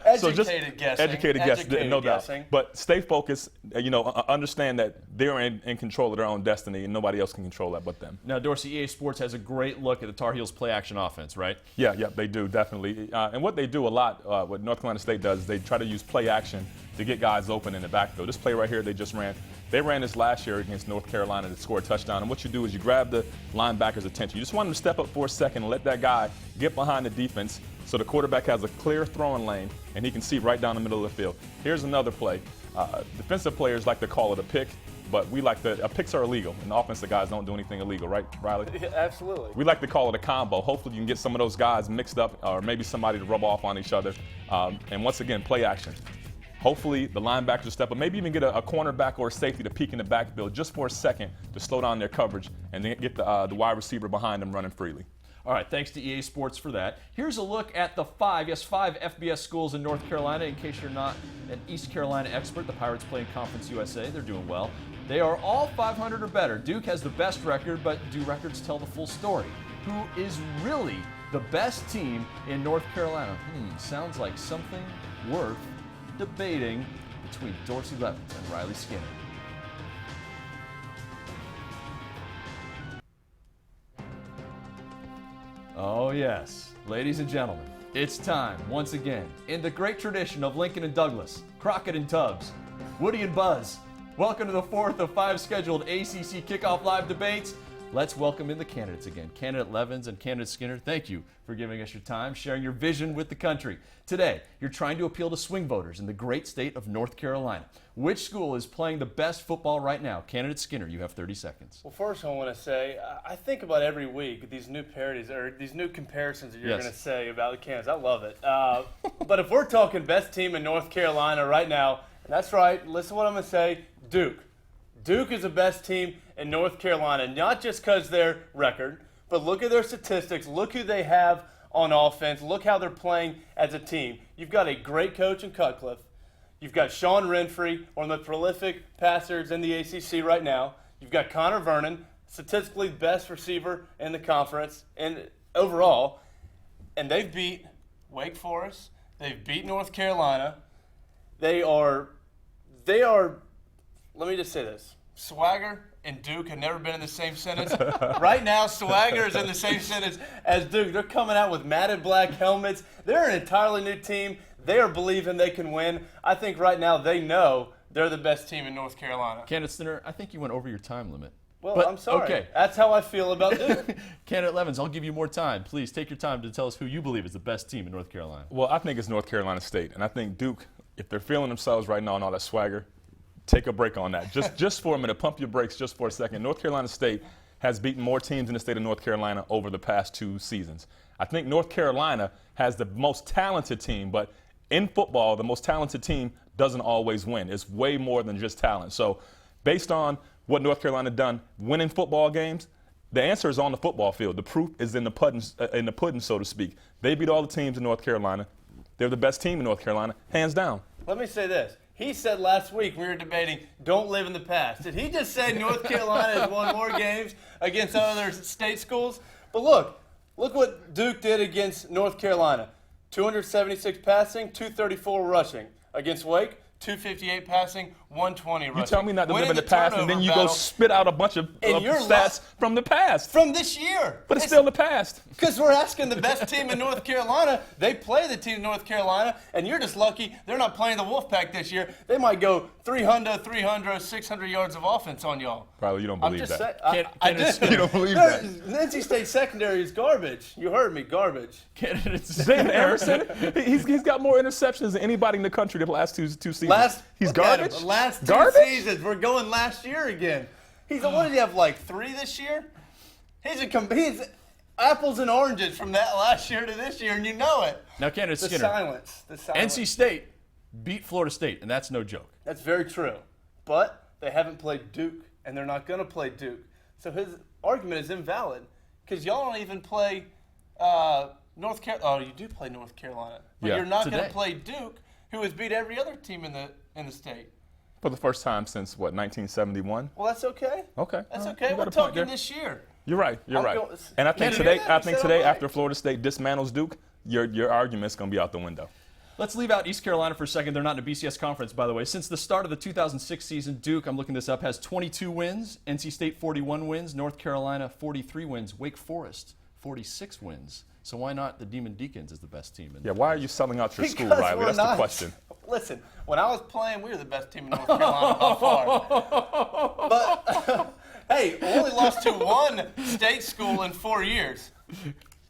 [SPEAKER 6] Educated guessing,
[SPEAKER 5] no doubt. But stay focused. Understand that they're in control of their own destiny, and nobody else can control that but them.
[SPEAKER 1] Now, Dorsey, EA Sports has a great look at the Tar Heels play-action offense, right?
[SPEAKER 5] Yeah, they do, definitely. And what they do a lot, what North Carolina State does, is they try to use play-action to get guys open in the backfield. This play right here they just ran, they ran this last year against North Carolina to score a touchdown. And what you do is you grab the linebacker's attention. You just want him to step up for a second and let that guy get behind the defense so the quarterback has a clear throwing lane and he can see right down the middle of the field. Here's another play. Defensive players like to call it a pick, but picks are illegal, and the offensive guys don't do anything illegal, right, Riley?
[SPEAKER 6] Yeah, absolutely.
[SPEAKER 5] We like to call it a combo. Hopefully you can get some of those guys mixed up, or maybe somebody to rub off on each other. And once again, play action. Hopefully the linebackers will step up, maybe even get a cornerback or a safety to peek in the backfield just for a second to slow down their coverage and then get the wide receiver behind them running freely.
[SPEAKER 1] All right, thanks to EA Sports for that. Here's a look at the 5 FBS schools in North Carolina. In case you're not an East Carolina expert, the Pirates play in Conference USA. They're doing well. They are all 500 or better. Duke has the best record, but do records tell the full story? Who is really the best team in North Carolina? Sounds like something worth debating between Dorsey Levens and Riley Skinner. Oh yes, ladies and gentlemen, it's time once again, in the great tradition of Lincoln and Douglas, Crockett and Tubbs, Woody and Buzz. Welcome to the 4th of 5 scheduled ACC Kickoff Live debates. Let's welcome in the candidates again. Candidate Levens and candidate Skinner, thank you for giving us your time, sharing your vision with the country. Today, you're trying to appeal to swing voters in the great state of North Carolina. Which school is playing the best football right now? Candidate Skinner, you have 30 seconds.
[SPEAKER 6] Well, first I want to say, I think about every week these new parodies or these new comparisons that you're going to say about the candidates. I love it. But if we're talking best team in North Carolina right now, and that's right, listen to what I'm going to say, Duke. Duke is the best team in North Carolina, not just because their record, but look at their statistics. Look who they have on offense. Look how they're playing as a team. You've got a great coach in Cutcliffe. You've got Sean Renfrey, one of the prolific passers in the ACC right now. You've got Connor Vernon, statistically best receiver in the conference and overall. And they've beat Wake Forest. They've beat North Carolina. They are, let me just say this. Swagger and Duke have never been in the same sentence. Right now, Swagger is in the same sentence as Duke. They're coming out with matted black helmets. They're an entirely new team. They are believing they can win. I think right now they know they're the best team in North Carolina.
[SPEAKER 1] Candidate Skinner, I think you went over your time limit.
[SPEAKER 6] Well, but, I'm sorry. Okay. That's how I feel about Duke.
[SPEAKER 1] Candidate Levens, I'll give you more time. Please take your time to tell us who you believe is the best team in North Carolina.
[SPEAKER 5] Well, I think it's North Carolina State, and I think Duke, if they're feeling themselves right now and all that swagger, take a break on that. Just for a minute, pump your brakes just for a second. North Carolina State has beaten more teams in the state of North Carolina over the past 2 seasons. I think North Carolina has the most talented team, but in football, the most talented team doesn't always win. It's way more than just talent. So based on what North Carolina done winning football games, the answer is on the football field. The proof is in the pudding, so to speak. They beat all the teams in North Carolina. They're the best team in North Carolina, hands down.
[SPEAKER 6] Let me say this. He said last week we were debating, don't live in the past. Did he just say North Carolina has won more games against other state schools? But look what Duke did against North Carolina. 276 passing, 234 rushing. Against Wake, 258 passing, 120 rushing.
[SPEAKER 5] You tell me not to live in the past, and then you go spit out a bunch of stats from the past.
[SPEAKER 6] From this year.
[SPEAKER 5] But it's still the past.
[SPEAKER 6] Because we're asking the best team in North Carolina. They play the team in North Carolina, and you're just lucky they're not playing the Wolfpack this year. They might go 300, 600 yards of offense on y'all.
[SPEAKER 5] Probably you don't believe that.
[SPEAKER 6] I do.
[SPEAKER 5] You don't believe that.
[SPEAKER 6] NC State secondary is garbage. You heard me, garbage.
[SPEAKER 5] Zane Emerson, he's got more interceptions than anybody in the country the last two seasons. He's garbage?
[SPEAKER 6] Last 2 seasons. We're going last year again. What did he have, like 3 this year? He's apples and oranges from that last year to this year, and you know it.
[SPEAKER 1] Now, candidate Skinner.
[SPEAKER 6] The silence.
[SPEAKER 1] NC State beat Florida State, and that's no joke.
[SPEAKER 6] That's very true. But they haven't played Duke, and they're not going to play Duke. So his argument is invalid because y'all don't even play North Carolina. Oh, you do play North Carolina. But you're not going to play Duke, who has beat every other team in the state.
[SPEAKER 5] For the first time since, 1971?
[SPEAKER 6] Well, that's okay.
[SPEAKER 5] Okay.
[SPEAKER 6] That's okay. We're talking this year.
[SPEAKER 5] You're right. You're right. And I think today, after Florida State dismantles Duke, your argument's going to be out the window.
[SPEAKER 1] Let's leave out East Carolina for a second. They're not in a BCS conference, by the way. Since the start of the 2006 season, Duke, I'm looking this up, has 22 wins. NC State, 41 wins. North Carolina, 43 wins. Wake Forest, 46 wins. So why not the Demon Deacons as the best team?
[SPEAKER 5] Why are you selling out your school, Riley? That's the question.
[SPEAKER 6] Listen, when I was playing, we were the best team in North Carolina by far. But, hey, we only lost to 1 state school in 4 years.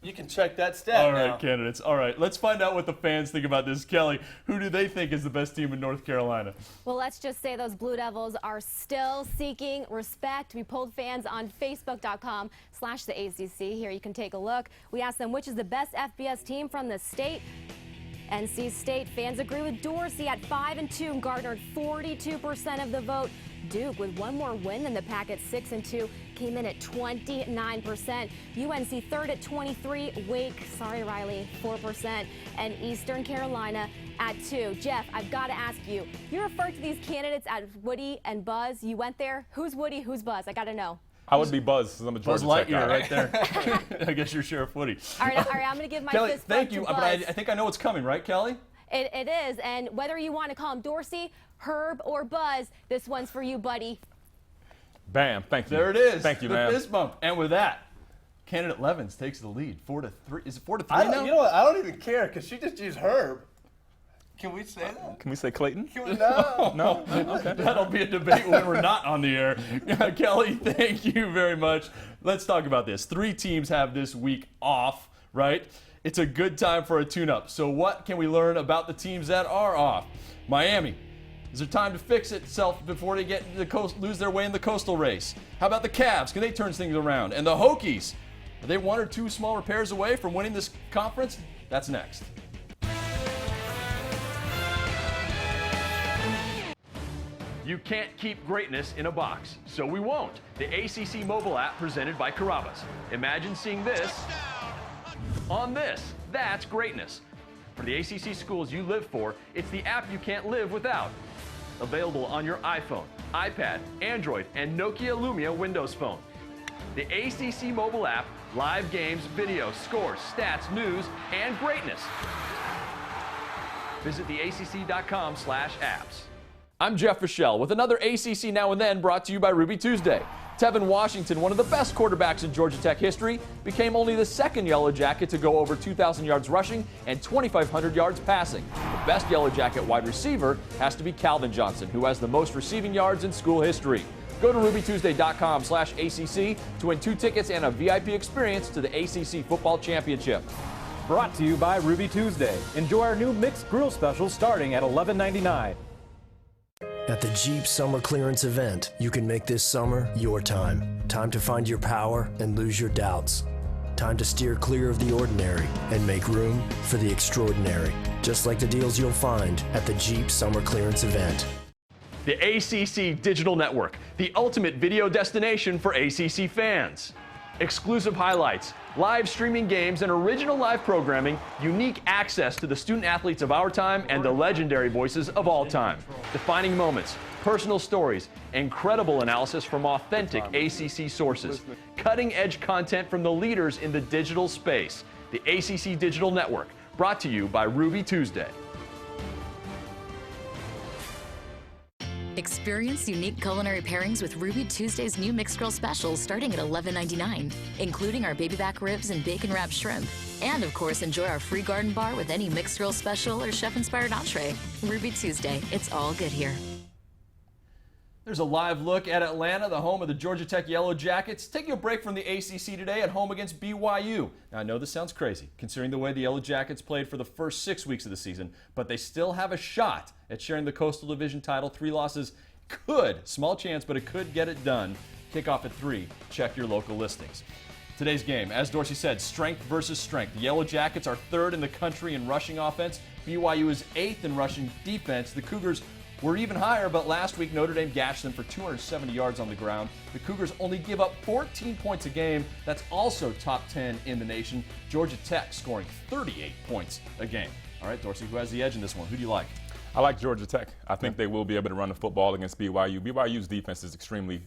[SPEAKER 6] You can check that stat
[SPEAKER 1] All right,
[SPEAKER 6] now.
[SPEAKER 1] candidates. All right, let's find out what the fans think about this. Kelly, who do they think is the best team in North Carolina?
[SPEAKER 7] Well, let's just say those Blue Devils are still seeking respect. We polled fans on Facebook.com/the ACC. Here you can take a look. We asked them which is the best FBS team from the state. NC State fans agree with Dorsey at 5-2 and garnered 42% of the vote. Duke, with 1 more win than the pack at 6-2, came in at 29%. UNC third at 23%. Wake, sorry Riley, 4%. And Eastern Carolina at 2%. Jeff, I've got to ask you, you refer to these candidates as Woody and Buzz. You went there. Who's Woody? Who's Buzz? I got to know.
[SPEAKER 5] I would be Buzz, because I'm a Georgia Tech guy.
[SPEAKER 1] right there. I guess you're Sheriff Woody.
[SPEAKER 7] All right, I'm going to give my
[SPEAKER 1] Kelly,
[SPEAKER 7] fist
[SPEAKER 1] thank
[SPEAKER 7] bump
[SPEAKER 1] you,
[SPEAKER 7] to
[SPEAKER 1] but
[SPEAKER 7] Buzz.
[SPEAKER 1] I think I know what's coming, right, Kelly?
[SPEAKER 7] It is, and whether you want to call him Dorsey, Herb, or Buzz, this one's for you, buddy.
[SPEAKER 5] Bam, thank you.
[SPEAKER 1] There it is.
[SPEAKER 5] Thank you,
[SPEAKER 1] the
[SPEAKER 5] man.
[SPEAKER 1] fist bump. And with that, candidate Levens takes the lead, 4-3. Is it 4-3 now?
[SPEAKER 6] You know what? I don't even care because she just used Herb. Can we say that?
[SPEAKER 5] Can we say Clayton?
[SPEAKER 6] No.
[SPEAKER 5] No? Okay.
[SPEAKER 1] That'll be a debate when we're not on the air. Kelly, thank you very much. Let's talk about this. 3 teams have this week off, right? It's a good time for a tune-up. So what can we learn about the teams that are off? Miami. Is there time to fix itself before they get lose their way in the coastal race? How about the Cavs? Can they turn things around? And the Hokies, are they 1 or 2 small repairs away from winning this conference? That's next. You can't keep greatness in a box, so we won't. The ACC mobile app presented by Carrabba's. Imagine seeing this on this. That's greatness. For the ACC schools you live for, it's the app you can't live without. Available on your iPhone, iPad, Android, and Nokia Lumia Windows Phone. The ACC mobile app, live games, video, scores, stats, news, and greatness. Visit theacc.com/apps. I'm Jeff Fischel with another ACC Now and Then brought to you by Ruby Tuesday. Tevin Washington, one of the best quarterbacks in Georgia Tech history, became only the 2nd Yellow Jacket to go over 2,000 yards rushing and 2,500 yards passing. The best Yellow Jacket wide receiver has to be Calvin Johnson, who has the most receiving yards in school history. Go to rubytuesday.com/ACC to win 2 tickets and a VIP experience to the ACC Football Championship.
[SPEAKER 14] Brought to you by Ruby Tuesday. Enjoy our new mixed grill special starting at $11.99.
[SPEAKER 19] At the Jeep Summer Clearance event, you can make this summer your time. Time to find your power and lose your doubts. Time to steer clear of the ordinary and make room for the extraordinary. Just like the deals you'll find at the Jeep Summer Clearance event.
[SPEAKER 1] The ACC Digital Network, the ultimate video destination for ACC fans. Exclusive highlights, live streaming games, and original live programming, unique access to the student athletes of our time and the legendary voices of all time. Defining moments, personal stories, incredible analysis from authentic ACC sources, cutting-edge content from the leaders in the digital space. The ACC Digital Network, brought to you by Ruby Tuesday.
[SPEAKER 18] Experience unique culinary pairings with Ruby Tuesday's new mixed grill specials starting at $11.99, including our baby back ribs and bacon wrapped shrimp. And of course, enjoy our free garden bar with any mixed grill special or chef-inspired entree. Ruby Tuesday, it's all good here.
[SPEAKER 1] There's a live look at Atlanta, the home of the Georgia Tech Yellow Jackets, taking a break from the ACC today at home against BYU. Now, I know this sounds crazy, considering the way the Yellow Jackets played for the first 6 weeks of the season, but they still have a shot at sharing the Coastal Division title. 3 losses could, small chance, but it could get it done. Kickoff at 3. Check your local listings. Today's game, as Dorsey said, strength versus strength. The Yellow Jackets are 3rd in the country in rushing offense. BYU is 8th in rushing defense. The Cougars were even higher, but last week Notre Dame gashed them for 270 yards on the ground. The Cougars only give up 14 points a game. That's also top 10 in the nation. Georgia Tech scoring 38 points a game. All right, Dorsey, who has the edge in this one? Who do you like?
[SPEAKER 5] I like Georgia Tech. I think they will be able to run the football against BYU. BYU's defense is extremely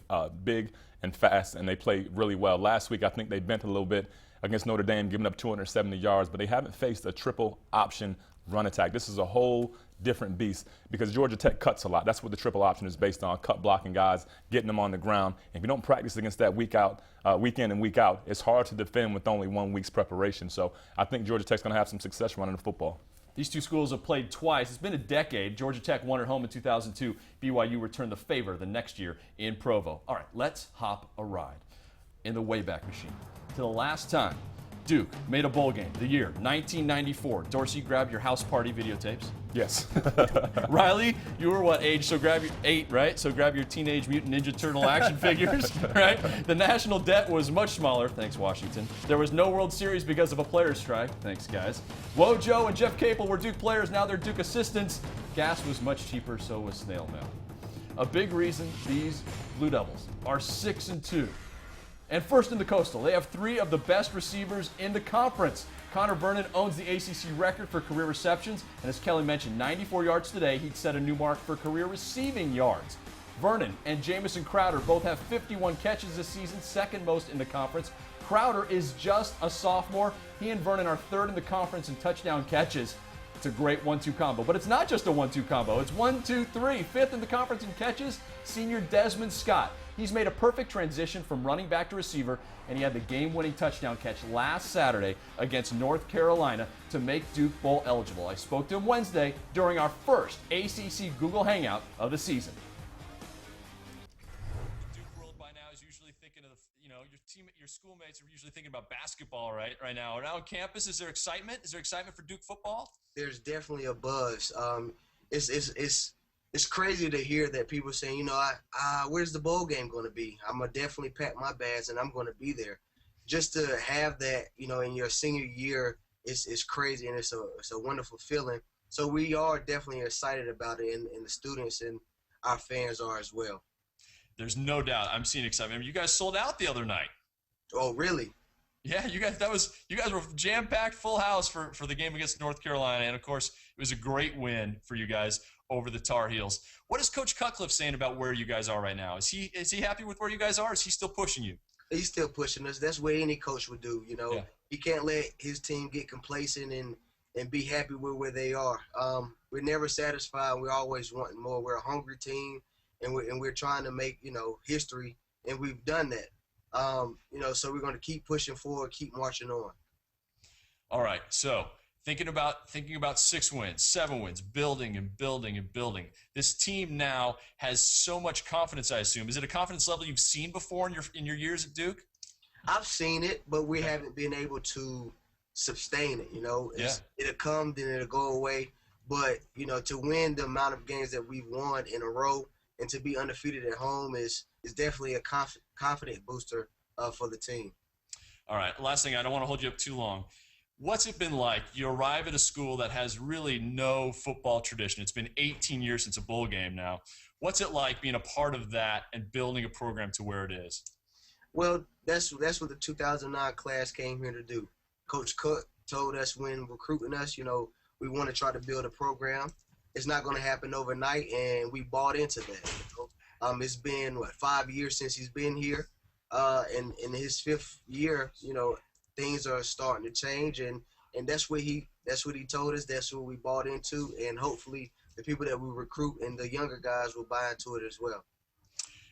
[SPEAKER 5] big and fast, and they play really well. Last week, I think they bent a little bit against Notre Dame, giving up 270 yards, but they haven't faced a triple option run attack. This is a whole different beast because Georgia Tech cuts a lot. That's what the triple option is based on, cut blocking guys, getting them on the ground. If you don't practice against that week in and week out, it's hard to defend with only 1 week's preparation. So I think Georgia Tech's going to have some success running the football.
[SPEAKER 1] These two schools have played twice. It's been a decade. Georgia Tech won at home in 2002. BYU returned the favor the next year in Provo. All right, let's hop a ride in the Wayback Machine to the last time Duke made a bowl game, the year 1994. Dorsey, grab your house party videotapes.
[SPEAKER 5] Yes.
[SPEAKER 1] Riley, you were what age? So grab your 8, right? So grab your Teenage Mutant Ninja Turtle action figures, right? The national debt was much smaller. Thanks, Washington. There was no World Series because of a players' strike. Thanks, guys. Wojo and Jeff Capel were Duke players. Now they're Duke assistants. Gas was much cheaper, so was snail mail. A big reason these Blue Devils are 6-2. And first in the Coastal, they have 3 of the best receivers in the conference. Connor Vernon owns the ACC record for career receptions, and as Kelly mentioned, 94 yards today. He'd set a new mark for career receiving yards. Vernon and Jamison Crowder both have 51 catches this season, second most in the conference. Crowder is just a sophomore. He and Vernon are 3rd in the conference in touchdown catches. It's a great 1-2 combo, but it's not just a 1-2 combo. It's 1, 2, 3. 5th in the conference in catches, senior Desmond Scott. He's made a perfect transition from running back to receiver, and he had the game-winning touchdown catch last Saturday against North Carolina to make Duke Bowl eligible. I spoke to him Wednesday during our first ACC Google Hangout of the season.
[SPEAKER 3] Duke world by now is usually thinking of, your schoolmates are usually thinking about basketball right now. Around campus, is there excitement? Is there excitement for Duke football?
[SPEAKER 22] There's definitely a buzz. It's crazy to hear that people saying, where's the bowl game going to be? I'm going to definitely pack my bags and I'm going to be there. Just to have that, in your senior year, it's crazy and it's a wonderful feeling. So we are definitely excited about it, and the students and our fans are as well.
[SPEAKER 3] There's no doubt. I'm seeing excitement. You guys sold out the other night.
[SPEAKER 22] Oh, really?
[SPEAKER 3] Yeah, you guys were jam-packed, full house for the game against North Carolina, and of course, it was a great win for you guys over the Tar Heels. What is Coach Cutcliffe saying about where you guys are right now? Is he happy with where you guys are? Is he still pushing you?
[SPEAKER 22] He's still pushing us. That's what any coach would do.
[SPEAKER 3] Yeah.
[SPEAKER 22] He can't let his team get complacent and be happy with where they are. We're never satisfied. We're always wanting more. We're a hungry team, and we're trying to make history, and we've done that. So we're going to keep pushing forward, keep marching on.
[SPEAKER 3] All right. So thinking about 6 wins, 7 wins, building and building and building. This team now has so much confidence, I assume. Is it a confidence level you've seen before in your years at Duke?
[SPEAKER 22] I've seen it, but we haven't been able to sustain it. You know,
[SPEAKER 3] Yeah.
[SPEAKER 22] It'll come, then it'll go away. But you know, to win the amount of games that we've won in a row and to be undefeated at home is definitely a confident booster for the team.
[SPEAKER 3] All right, last thing, I don't want to hold you up too long. What's it been like? You arrive at a school that has really no football tradition. It's been 18 years since a bowl game now. What's it like being a part of that and building a program to where it is?
[SPEAKER 22] Well, that's what the 2009 class came here to do. Coach Cook told us when recruiting us, you know, we want to try to build a program. It's not going to happen overnight, and we bought into that. You know? It's been, 5 years since he's been here. And in his 5th year, you know, things are starting to change, and that's what he told us. That's what we bought into, and hopefully the people that we recruit and the younger guys will buy into it as well.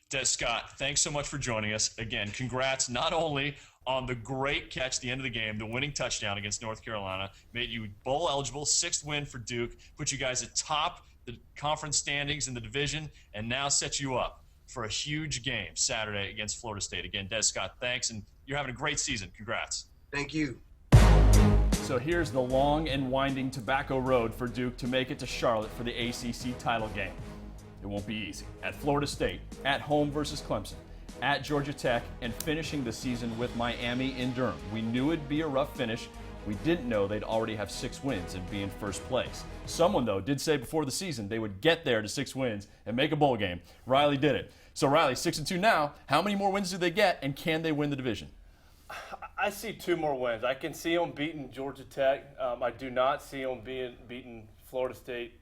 [SPEAKER 3] Des Scott, thanks so much for joining us. Again, congrats not only on the great catch at the end of the game, the winning touchdown against North Carolina, made you bowl eligible, 6th win for Duke, put you guys atop the conference standings in the division, and now set you up for a huge game Saturday against Florida State. Again, Des Scott, thanks, and you're having a great season. Congrats.
[SPEAKER 22] Thank you.
[SPEAKER 1] So here's the long and winding tobacco road for Duke to make it to Charlotte for the ACC title game. It won't be easy. At Florida State, at home versus Clemson, at Georgia Tech, and finishing the season with Miami in Durham. We knew it'd be a rough finish. We didn't know they'd already have 6 wins and be in first place. Someone, though, did say before the season they would get there to 6 wins and make a bowl game. Riley did it. So Riley, 6-2 now. How many more wins do they get, and can they win the division?
[SPEAKER 6] I see 2 more wins. I can see them beating Georgia Tech. I do not see them beating Florida State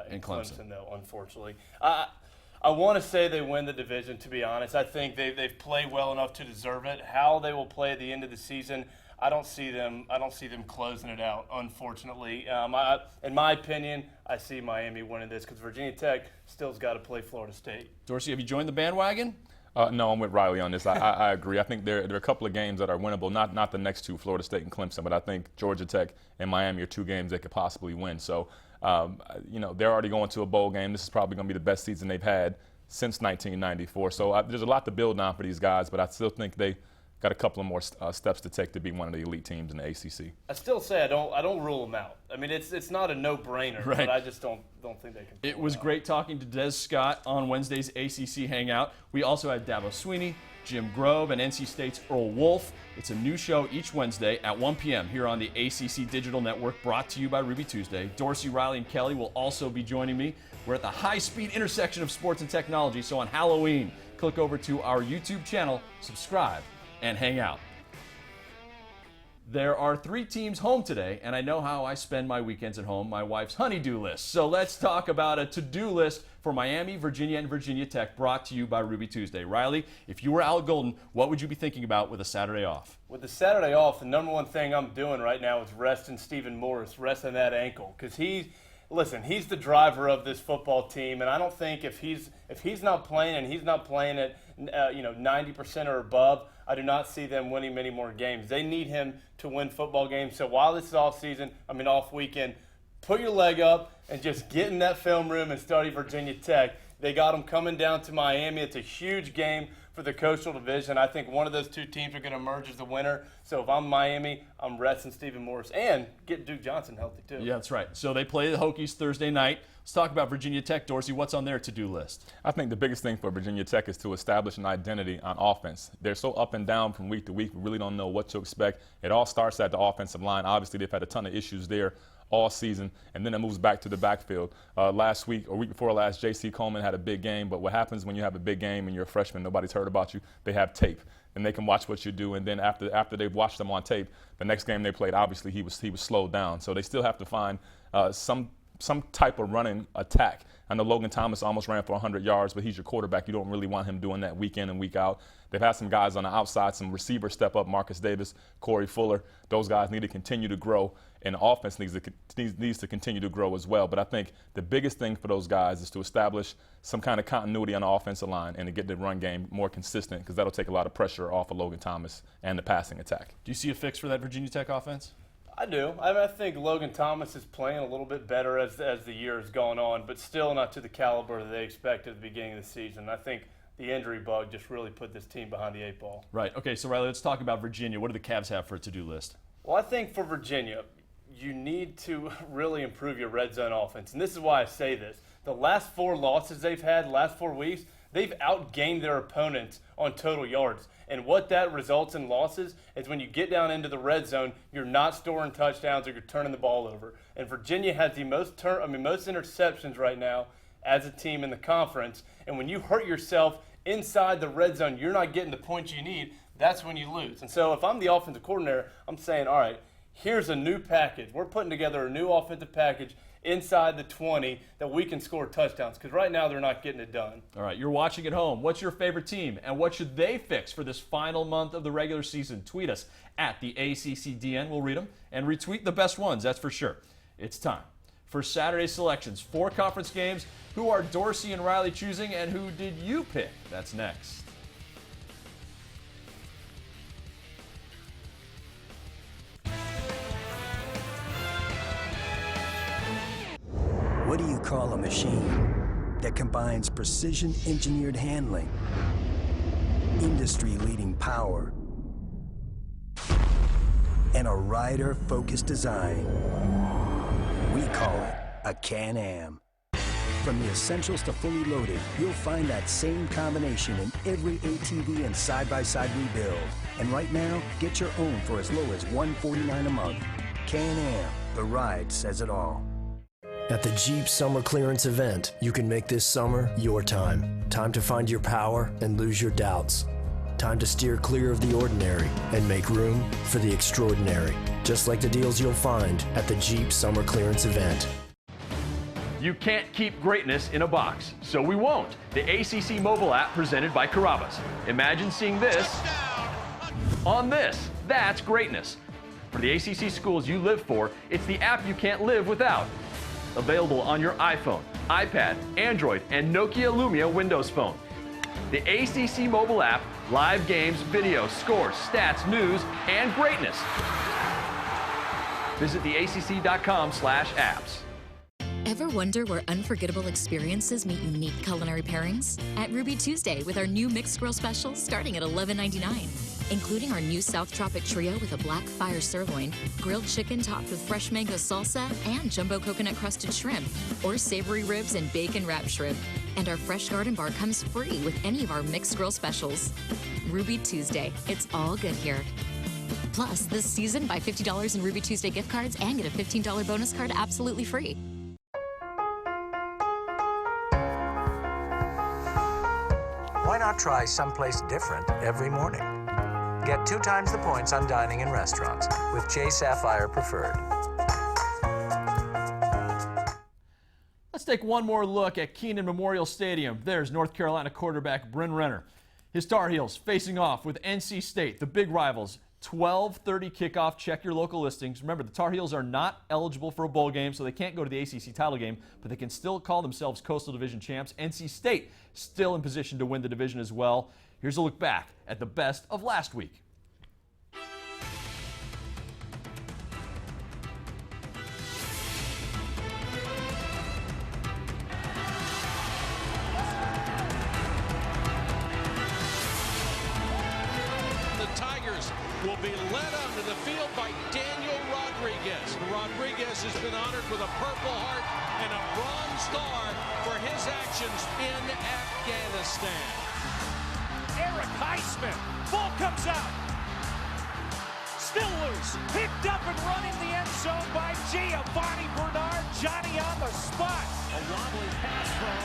[SPEAKER 6] and Clemson, though, unfortunately. I want to say they win the division, to be honest. I think they've played well enough to deserve it. How they will play at the end of the season, I don't see them closing it out, unfortunately. In my opinion, I see Miami winning this because Virginia Tech still's got to play Florida State.
[SPEAKER 1] Dorsey, have you joined the bandwagon?
[SPEAKER 5] No, I'm with Riley on this. I agree. I think there are a couple of games that are winnable, not the next 2, Florida State and Clemson, but I think Georgia Tech and Miami are 2 games they could possibly win. So, you know, they're already going to a bowl game. This is probably going to be the best season they've had since 1994. So there's a lot to build on for these guys, but I still think they got a couple of more steps to take to be one of the elite teams in the ACC.
[SPEAKER 6] I still say I don't rule them out. I mean, it's not a no-brainer,
[SPEAKER 1] right.
[SPEAKER 6] But I just don't think they can.
[SPEAKER 1] It was great talking to Des Scott on Wednesday's ACC Hangout. We also had Dabo Sweeney, Jim Grove, and NC State's Earl Wolf. It's a new show each Wednesday at 1 p.m. here on the ACC Digital Network, brought to you by Ruby Tuesday. Dorsey, Riley, and Kelly will also be joining me. We're at the high-speed intersection of sports and technology, so on Halloween, click over to our YouTube channel, subscribe, and hang out. There are 3 teams home today, and I know how I spend my weekends at home, my wife's honey-do list. So let's talk about a to-do list for Miami, Virginia, and Virginia Tech, brought to you by Ruby Tuesday. Riley, if you were Al Golden, what would you be thinking about with a Saturday off?
[SPEAKER 6] With the Saturday off, the number one thing I'm doing right now is resting Stephen Morris, resting that ankle, because he's the driver of this football team, and I don't think if he's not playing and he's not playing at 90% or above, I do not see them winning many more games. They need him to win football games. So while this is off weekend, put your leg up and just get in that film room and study Virginia Tech. They got them coming down to Miami. It's a huge game for the Coastal Division. I think one of those 2 teams are going to emerge as the winner. So if I'm Miami, I'm resting Stephen Morris and get Duke Johnson healthy too.
[SPEAKER 1] Yeah, that's right. So they play the Hokies Thursday night. Let's talk about Virginia Tech. Dorsey, what's on their to-do list?
[SPEAKER 5] I think the biggest thing for Virginia Tech is to establish an identity on offense. They're so up and down from week to week. We really don't know what to expect. It all starts at the offensive line. Obviously, they've had a ton of issues there all season, and then it moves back to the backfield. Last week, or week before last, J.C. Coleman had a big game, but what happens when you have a big game and you're a freshman, nobody's heard about you, they have tape, and they can watch what you do, and then after they've watched them on tape, the next game they played, obviously he was slowed down. So they still have to find some type of running attack. I know Logan Thomas almost ran for 100 yards, but he's your quarterback. You don't really want him doing that week in and week out. They've had some guys on the outside, some receivers step up, Marcus Davis, Corey Fuller. Those guys need to continue to grow, and the offense needs to continue to grow as well. But I think the biggest thing for those guys is to establish some kind of continuity on the offensive line and to get the run game more consistent, because that'll take a lot of pressure off of Logan Thomas and the passing attack.
[SPEAKER 1] Do you see a fix for that Virginia Tech offense?
[SPEAKER 6] I do. I think Logan Thomas is playing a little bit better as the year has gone on, but still not to the caliber that they expected at the beginning of the season. I think the injury bug just really put this team behind the 8 ball.
[SPEAKER 1] Right. Okay, so Riley, let's talk about Virginia. What do the Cavs have for a to-do list?
[SPEAKER 6] Well, I think for Virginia, you need to really improve your red zone offense. And this is why I say this. The last 4 losses they've had, the last 4 weeks, they've outgained their opponents on total yards. And what that results in losses is when you get down into the red zone, you're not scoring touchdowns or you're turning the ball over. And Virginia has the most interceptions right now as a team in the conference. And when you hurt yourself inside the red zone, you're not getting the points you need, that's when you lose. And so if I'm the offensive coordinator, I'm saying, all right, here's a new package. We're putting together a new offensive package inside the 20 that we can score touchdowns, because right now they're not getting it done.
[SPEAKER 1] All right, you're watching at home. What's your favorite team, and what should they fix for this final month of the regular season? Tweet us at the ACCDN. We'll read them and retweet the best ones, that's for sure. It's time for Saturday selections. 4 conference games. Who are Dorsey and Riley choosing, and who did you pick? That's next.
[SPEAKER 13] What do you call a machine that combines precision-engineered handling, industry-leading power, and a rider-focused design? We call it a Can-Am. From the essentials to fully loaded, you'll find that same combination in every ATV and side-by-side we build. And right now, get your own for as low as $149 a month. Can-Am, the ride says it all.
[SPEAKER 19] At the Jeep Summer Clearance event, you can make this summer your time. Time to find your power and lose your doubts. Time to steer clear of the ordinary and make room for the extraordinary. Just like the deals you'll find at the Jeep Summer Clearance event.
[SPEAKER 1] You can't keep greatness in a box, so we won't. The ACC mobile app presented by Carrabba's. Imagine seeing this on this. That's greatness. For the ACC schools you live for, it's the app you can't live without. Available on your iPhone, iPad, Android, and Nokia Lumia Windows Phone. The ACC mobile app, live games, video, scores, stats, news, and greatness. Visit theacc.com/apps.
[SPEAKER 18] Ever wonder where unforgettable experiences meet unique culinary pairings? At Ruby Tuesday with our new mixed grill specials starting at $11.99. Including our new South Tropic Trio with a black fire sirloin, grilled chicken topped with fresh mango salsa, and jumbo coconut crusted shrimp, or savory ribs and bacon wrapped shrimp. And our fresh garden bar comes free with any of our mixed grill specials. Ruby Tuesday, it's all good here. Plus, this season, buy $50 in Ruby Tuesday gift cards and get a $15 bonus card absolutely free.
[SPEAKER 15] Why not try someplace different every morning? Get 2 times the points on dining in restaurants with J Sapphire Preferred.
[SPEAKER 1] Let's take one more look at Kenan Memorial Stadium. There's North Carolina quarterback Bryn Renner. His Tar Heels facing off with NC State, the big rivals. 12:30 kickoff. Check your local listings. Remember, the Tar Heels are not eligible for a bowl game, so they can't go to the ACC title game, but they can still call themselves Coastal Division champs. NC State still in position to win the division as well. Here's a look back at the best of last week.
[SPEAKER 16] Will be led onto the field by Daniel Rodriguez. Rodriguez has been honored with a Purple Heart and a Bronze Star for his actions in Afghanistan.
[SPEAKER 4] Eric Highsmith, ball comes out. Still loose, picked up and run in the end zone by Giovanni Bernard. Johnny on the spot. A wobbly pass from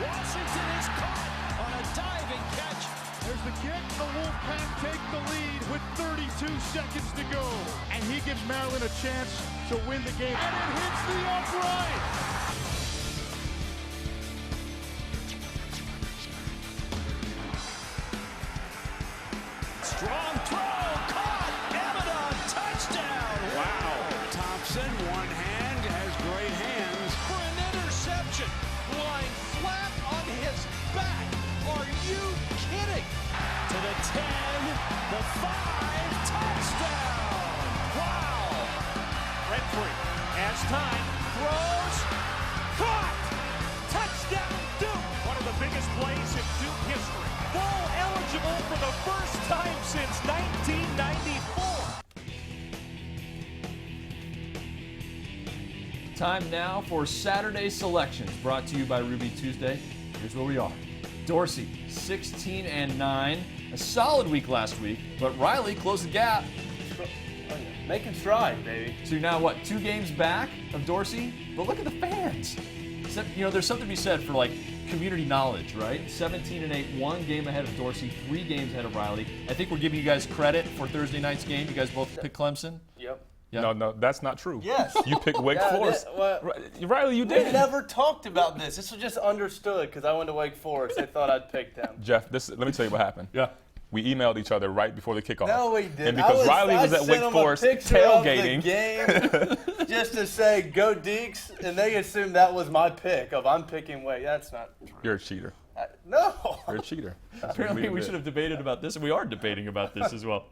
[SPEAKER 4] Washington is caught on a diving catch.
[SPEAKER 17] There's the kick. The Wolfpack take the lead with 32 seconds to go. And he gives Maryland a chance to win the game. And it hits the upright.
[SPEAKER 4] Strong throw, caught, Amadon, touchdown. Wow. Thompson, one hand, has great hands.
[SPEAKER 16] For an interception, lying flat on his back. Are you kidding?
[SPEAKER 4] To the 10, the 5, touchdown! Wow! Redfree has time, throws, caught! Touchdown Duke! One of the biggest plays in Duke history. Bowl eligible for the first time since 1994.
[SPEAKER 1] Time now for Saturday selections, brought to you by Ruby Tuesday. Here's where we are. Dorsey, 16-9. A solid week last week, but Riley closed the gap.
[SPEAKER 6] Making stride, baby.
[SPEAKER 1] So you're now, what, 2 games back of Dorsey? But look at the fans. You know, there's something to be said for, like, community knowledge, right? 17-8, 1 game ahead of Dorsey, 3 games ahead of Riley. I think we're giving you guys credit for Thursday night's game. You guys both picked Clemson?
[SPEAKER 6] Yep.
[SPEAKER 5] No, that's not true.
[SPEAKER 6] Yes.
[SPEAKER 5] You picked Wake Forest. Riley, you
[SPEAKER 6] We
[SPEAKER 5] did.
[SPEAKER 6] never talked about this. This was just understood because I went to Wake Forest. They thought I'd pick them.
[SPEAKER 5] Jeff, let me tell you what happened.
[SPEAKER 1] Yeah.
[SPEAKER 5] We emailed each other right before the kickoff.
[SPEAKER 6] No, we didn't.
[SPEAKER 5] And because Riley was at Wake Forest tailgating.
[SPEAKER 6] Of the game just to say, go Deeks, and they assumed that was my pick of I'm picking Wake. That's not true.
[SPEAKER 5] You're a cheater.
[SPEAKER 6] No.
[SPEAKER 5] You're a cheater.
[SPEAKER 1] Apparently we should have debated about this, and we are debating about this as well.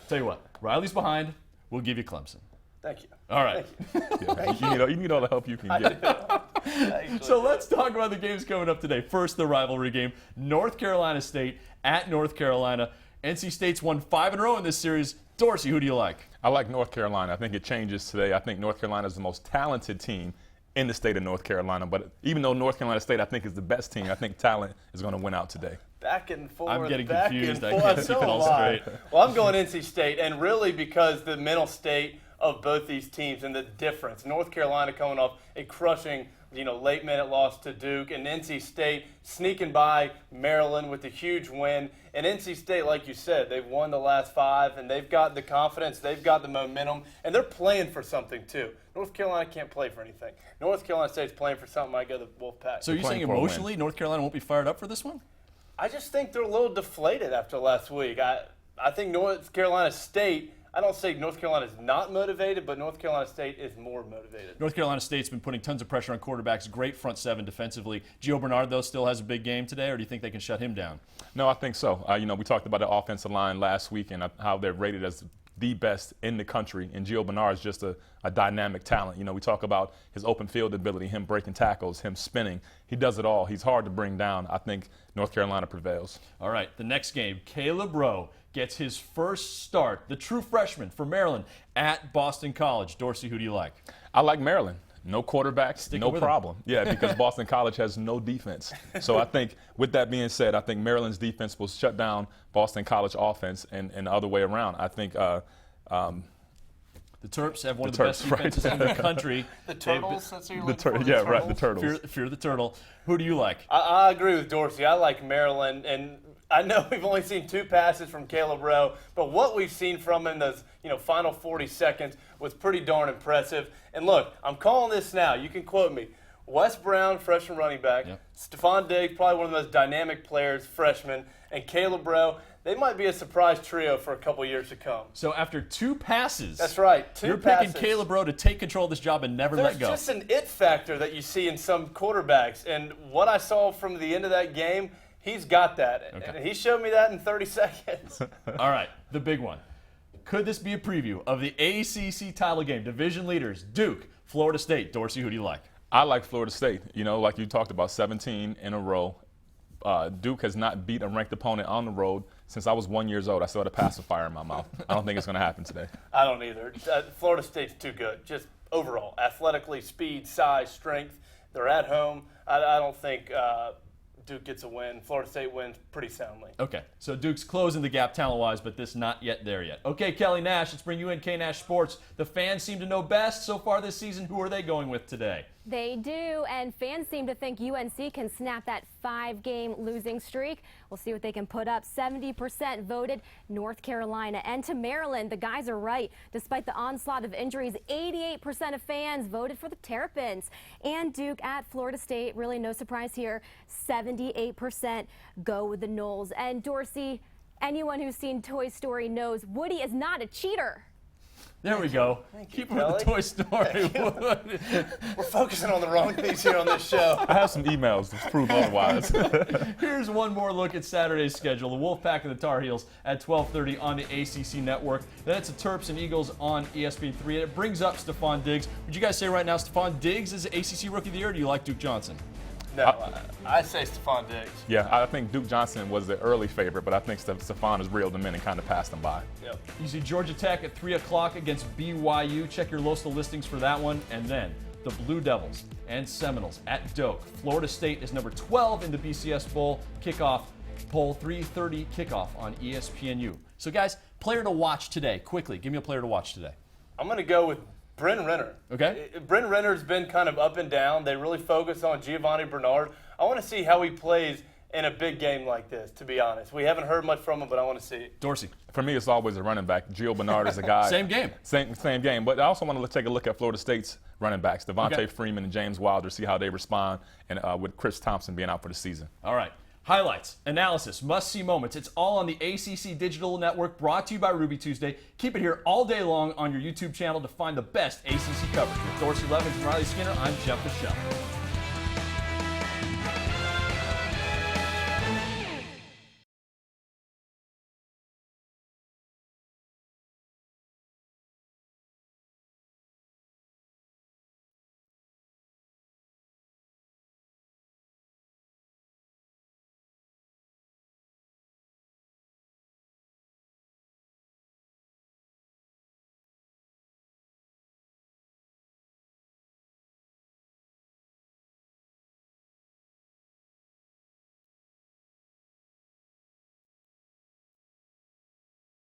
[SPEAKER 1] Tell you what, Riley's behind. We'll give you Clemson.
[SPEAKER 6] Thank you.
[SPEAKER 1] All right.
[SPEAKER 5] You need all the help you can get.
[SPEAKER 1] So let's talk about the games coming up today. First, the rivalry game. North Carolina State at North Carolina. NC State's won 5 in a row in this series. Dorsey, who do you like?
[SPEAKER 5] I like North Carolina. I think it changes today. I think North Carolina is the most talented team in the state of North Carolina. But even though North Carolina State, I think, is the best team, I think talent is going to win out today.
[SPEAKER 6] Back and forth.
[SPEAKER 1] I'm getting
[SPEAKER 6] back
[SPEAKER 1] confused.
[SPEAKER 6] And
[SPEAKER 1] I
[SPEAKER 6] forth.
[SPEAKER 1] can't keep it all straight.
[SPEAKER 6] Well, I'm going NC State, and really because the mental state of both these teams and the difference. North Carolina coming off a crushing, late-minute loss to Duke, and NC State sneaking by Maryland with a huge win. And NC State, like you said, they've won the last 5, and they've got the confidence, they've got the momentum, and they're playing for something too. North Carolina can't play for anything. North Carolina State's playing for something. I go the Wolfpack.
[SPEAKER 1] So you're saying emotionally North Carolina won't be fired up for this one?
[SPEAKER 6] I just think they're a little deflated after last week. I think North Carolina State, I don't say North Carolina is not motivated, but North Carolina State is more motivated.
[SPEAKER 1] North Carolina State's been putting tons of pressure on quarterbacks, great front 7 defensively. Gio Bernard, though, still has a big game today, or do you think they can shut him down?
[SPEAKER 5] No, I think so. We talked about the offensive line last week and how they're rated as the best in the country, and Gio Bernard is just a dynamic talent. We talk about his open field ability, him breaking tackles, him spinning. He does it all. He's hard to bring down. I think North Carolina prevails.
[SPEAKER 1] All right, the next game, Caleb Rowe gets his first start, the true freshman for Maryland at Boston College. Dorsey, who do you like?
[SPEAKER 5] I like Maryland. No quarterbacks, no problem. Yeah, because Boston College has no defense. So I think, with that being said, I think Maryland's defense will shut down Boston College offense and the other way around. I think
[SPEAKER 1] the Terps have one of the best defenses in the country.
[SPEAKER 6] The Turtles, that's what you're looking for?
[SPEAKER 5] Yeah, right, the Turtles.
[SPEAKER 1] Fear the Turtle. Who do you like?
[SPEAKER 6] I agree with Dorsey. I like Maryland, and I know we've only seen 2 passes from Caleb Rowe, but what we've seen from him in those final 40 seconds was pretty darn impressive. And look, I'm calling this now. You can quote me. Wes Brown, freshman running back. Yep. Stephon Diggs, probably one of the most dynamic players, freshman. And Caleb Rowe, they might be a surprise trio for a couple years to come.
[SPEAKER 1] So after 2 passes,
[SPEAKER 6] that's right, 2
[SPEAKER 1] you're
[SPEAKER 6] passes.
[SPEAKER 1] Picking Caleb Rowe to take control of this job and never let go.
[SPEAKER 6] There's just an it factor that you see in some quarterbacks. And what I saw from the end of that game, he's got that. Okay. And he showed me that in 30 seconds.
[SPEAKER 1] All right, the big one. Could this be a preview of the ACC title game? Division leaders, Duke, Florida State. Dorsey, who do you like?
[SPEAKER 5] I like Florida State. Like you talked about, 17 in a row. Duke has not beat a ranked opponent on the road since I was 1 year old. I still had a pacifier in my mouth. I don't think it's going to happen today.
[SPEAKER 6] I don't either. Florida State's too good, just overall. Athletically, speed, size, strength. They're at home. I don't think Duke gets a win. Florida State wins pretty soundly.
[SPEAKER 1] Okay, so Duke's closing the gap talent-wise, but this not yet there yet. Okay, Kelly Nash, let's bring you in, K-Nash Sports. The fans seem to know best so far this season. Who are they going with today?
[SPEAKER 7] They do, and fans seem to think UNC can snap that 5-game losing streak. We'll see what they can put up. 70% voted North Carolina. And to Maryland, the guys are right. Despite the onslaught of injuries, 88% of fans voted for the Terrapins. And Duke at Florida State, really no surprise here, 78% go with the Noles. And Dorsey, anyone who's seen Toy Story knows Woody is not a cheater.
[SPEAKER 1] There we go. Keep him with the Toy Story.
[SPEAKER 6] We're focusing on the wrong things here on this show.
[SPEAKER 5] I have some emails to prove otherwise.
[SPEAKER 1] Here's one more look at Saturday's schedule. The Wolfpack and the Tar Heels at 12:30 on the ACC Network. Then it's the Terps and Eagles on ESPN3. And it brings up Stephon Diggs. Would you guys say right now Stephon Diggs is the ACC Rookie of the Year, or do you like Duke Johnson?
[SPEAKER 6] No, I say Stephon Diggs.
[SPEAKER 5] Yeah, I think Duke Johnson was the early favorite, but I think Stephon has reeled them in and kind of passed them by.
[SPEAKER 6] Yep.
[SPEAKER 1] You see Georgia Tech at 3 o'clock against BYU. Check your local listings for that one. And then the Blue Devils and Seminoles at Doak. Florida State is number 12 in the BCS Bowl. Kickoff, poll 3:30 kickoff on ESPNU. So guys, player to watch today. Quickly, give me a player to watch today.
[SPEAKER 6] I'm going to go with Bryn Renner.
[SPEAKER 1] Okay.
[SPEAKER 6] Bryn Renner's been kind of up and down. They really focus on Giovanni Bernard. I want to see how he plays in a big game like this, to be honest. We haven't heard much from him, but I want to see it.
[SPEAKER 1] Dorsey.
[SPEAKER 5] For me, it's always a running back. Gio Bernard is a guy.
[SPEAKER 1] Same game.
[SPEAKER 5] Same game. But I also want to take a look at Florida State's running backs, Devontae Freeman and James Wilder, see how they respond, and with Chris Thompson being out for the season.
[SPEAKER 1] All right. Highlights, analysis, must-see moments. It's all on the ACC Digital Network, brought to you by Ruby Tuesday. Keep it here all day long on your YouTube channel to find the best ACC coverage. With Dorsey Levens and Riley Skinner, I'm Jeff Fischel.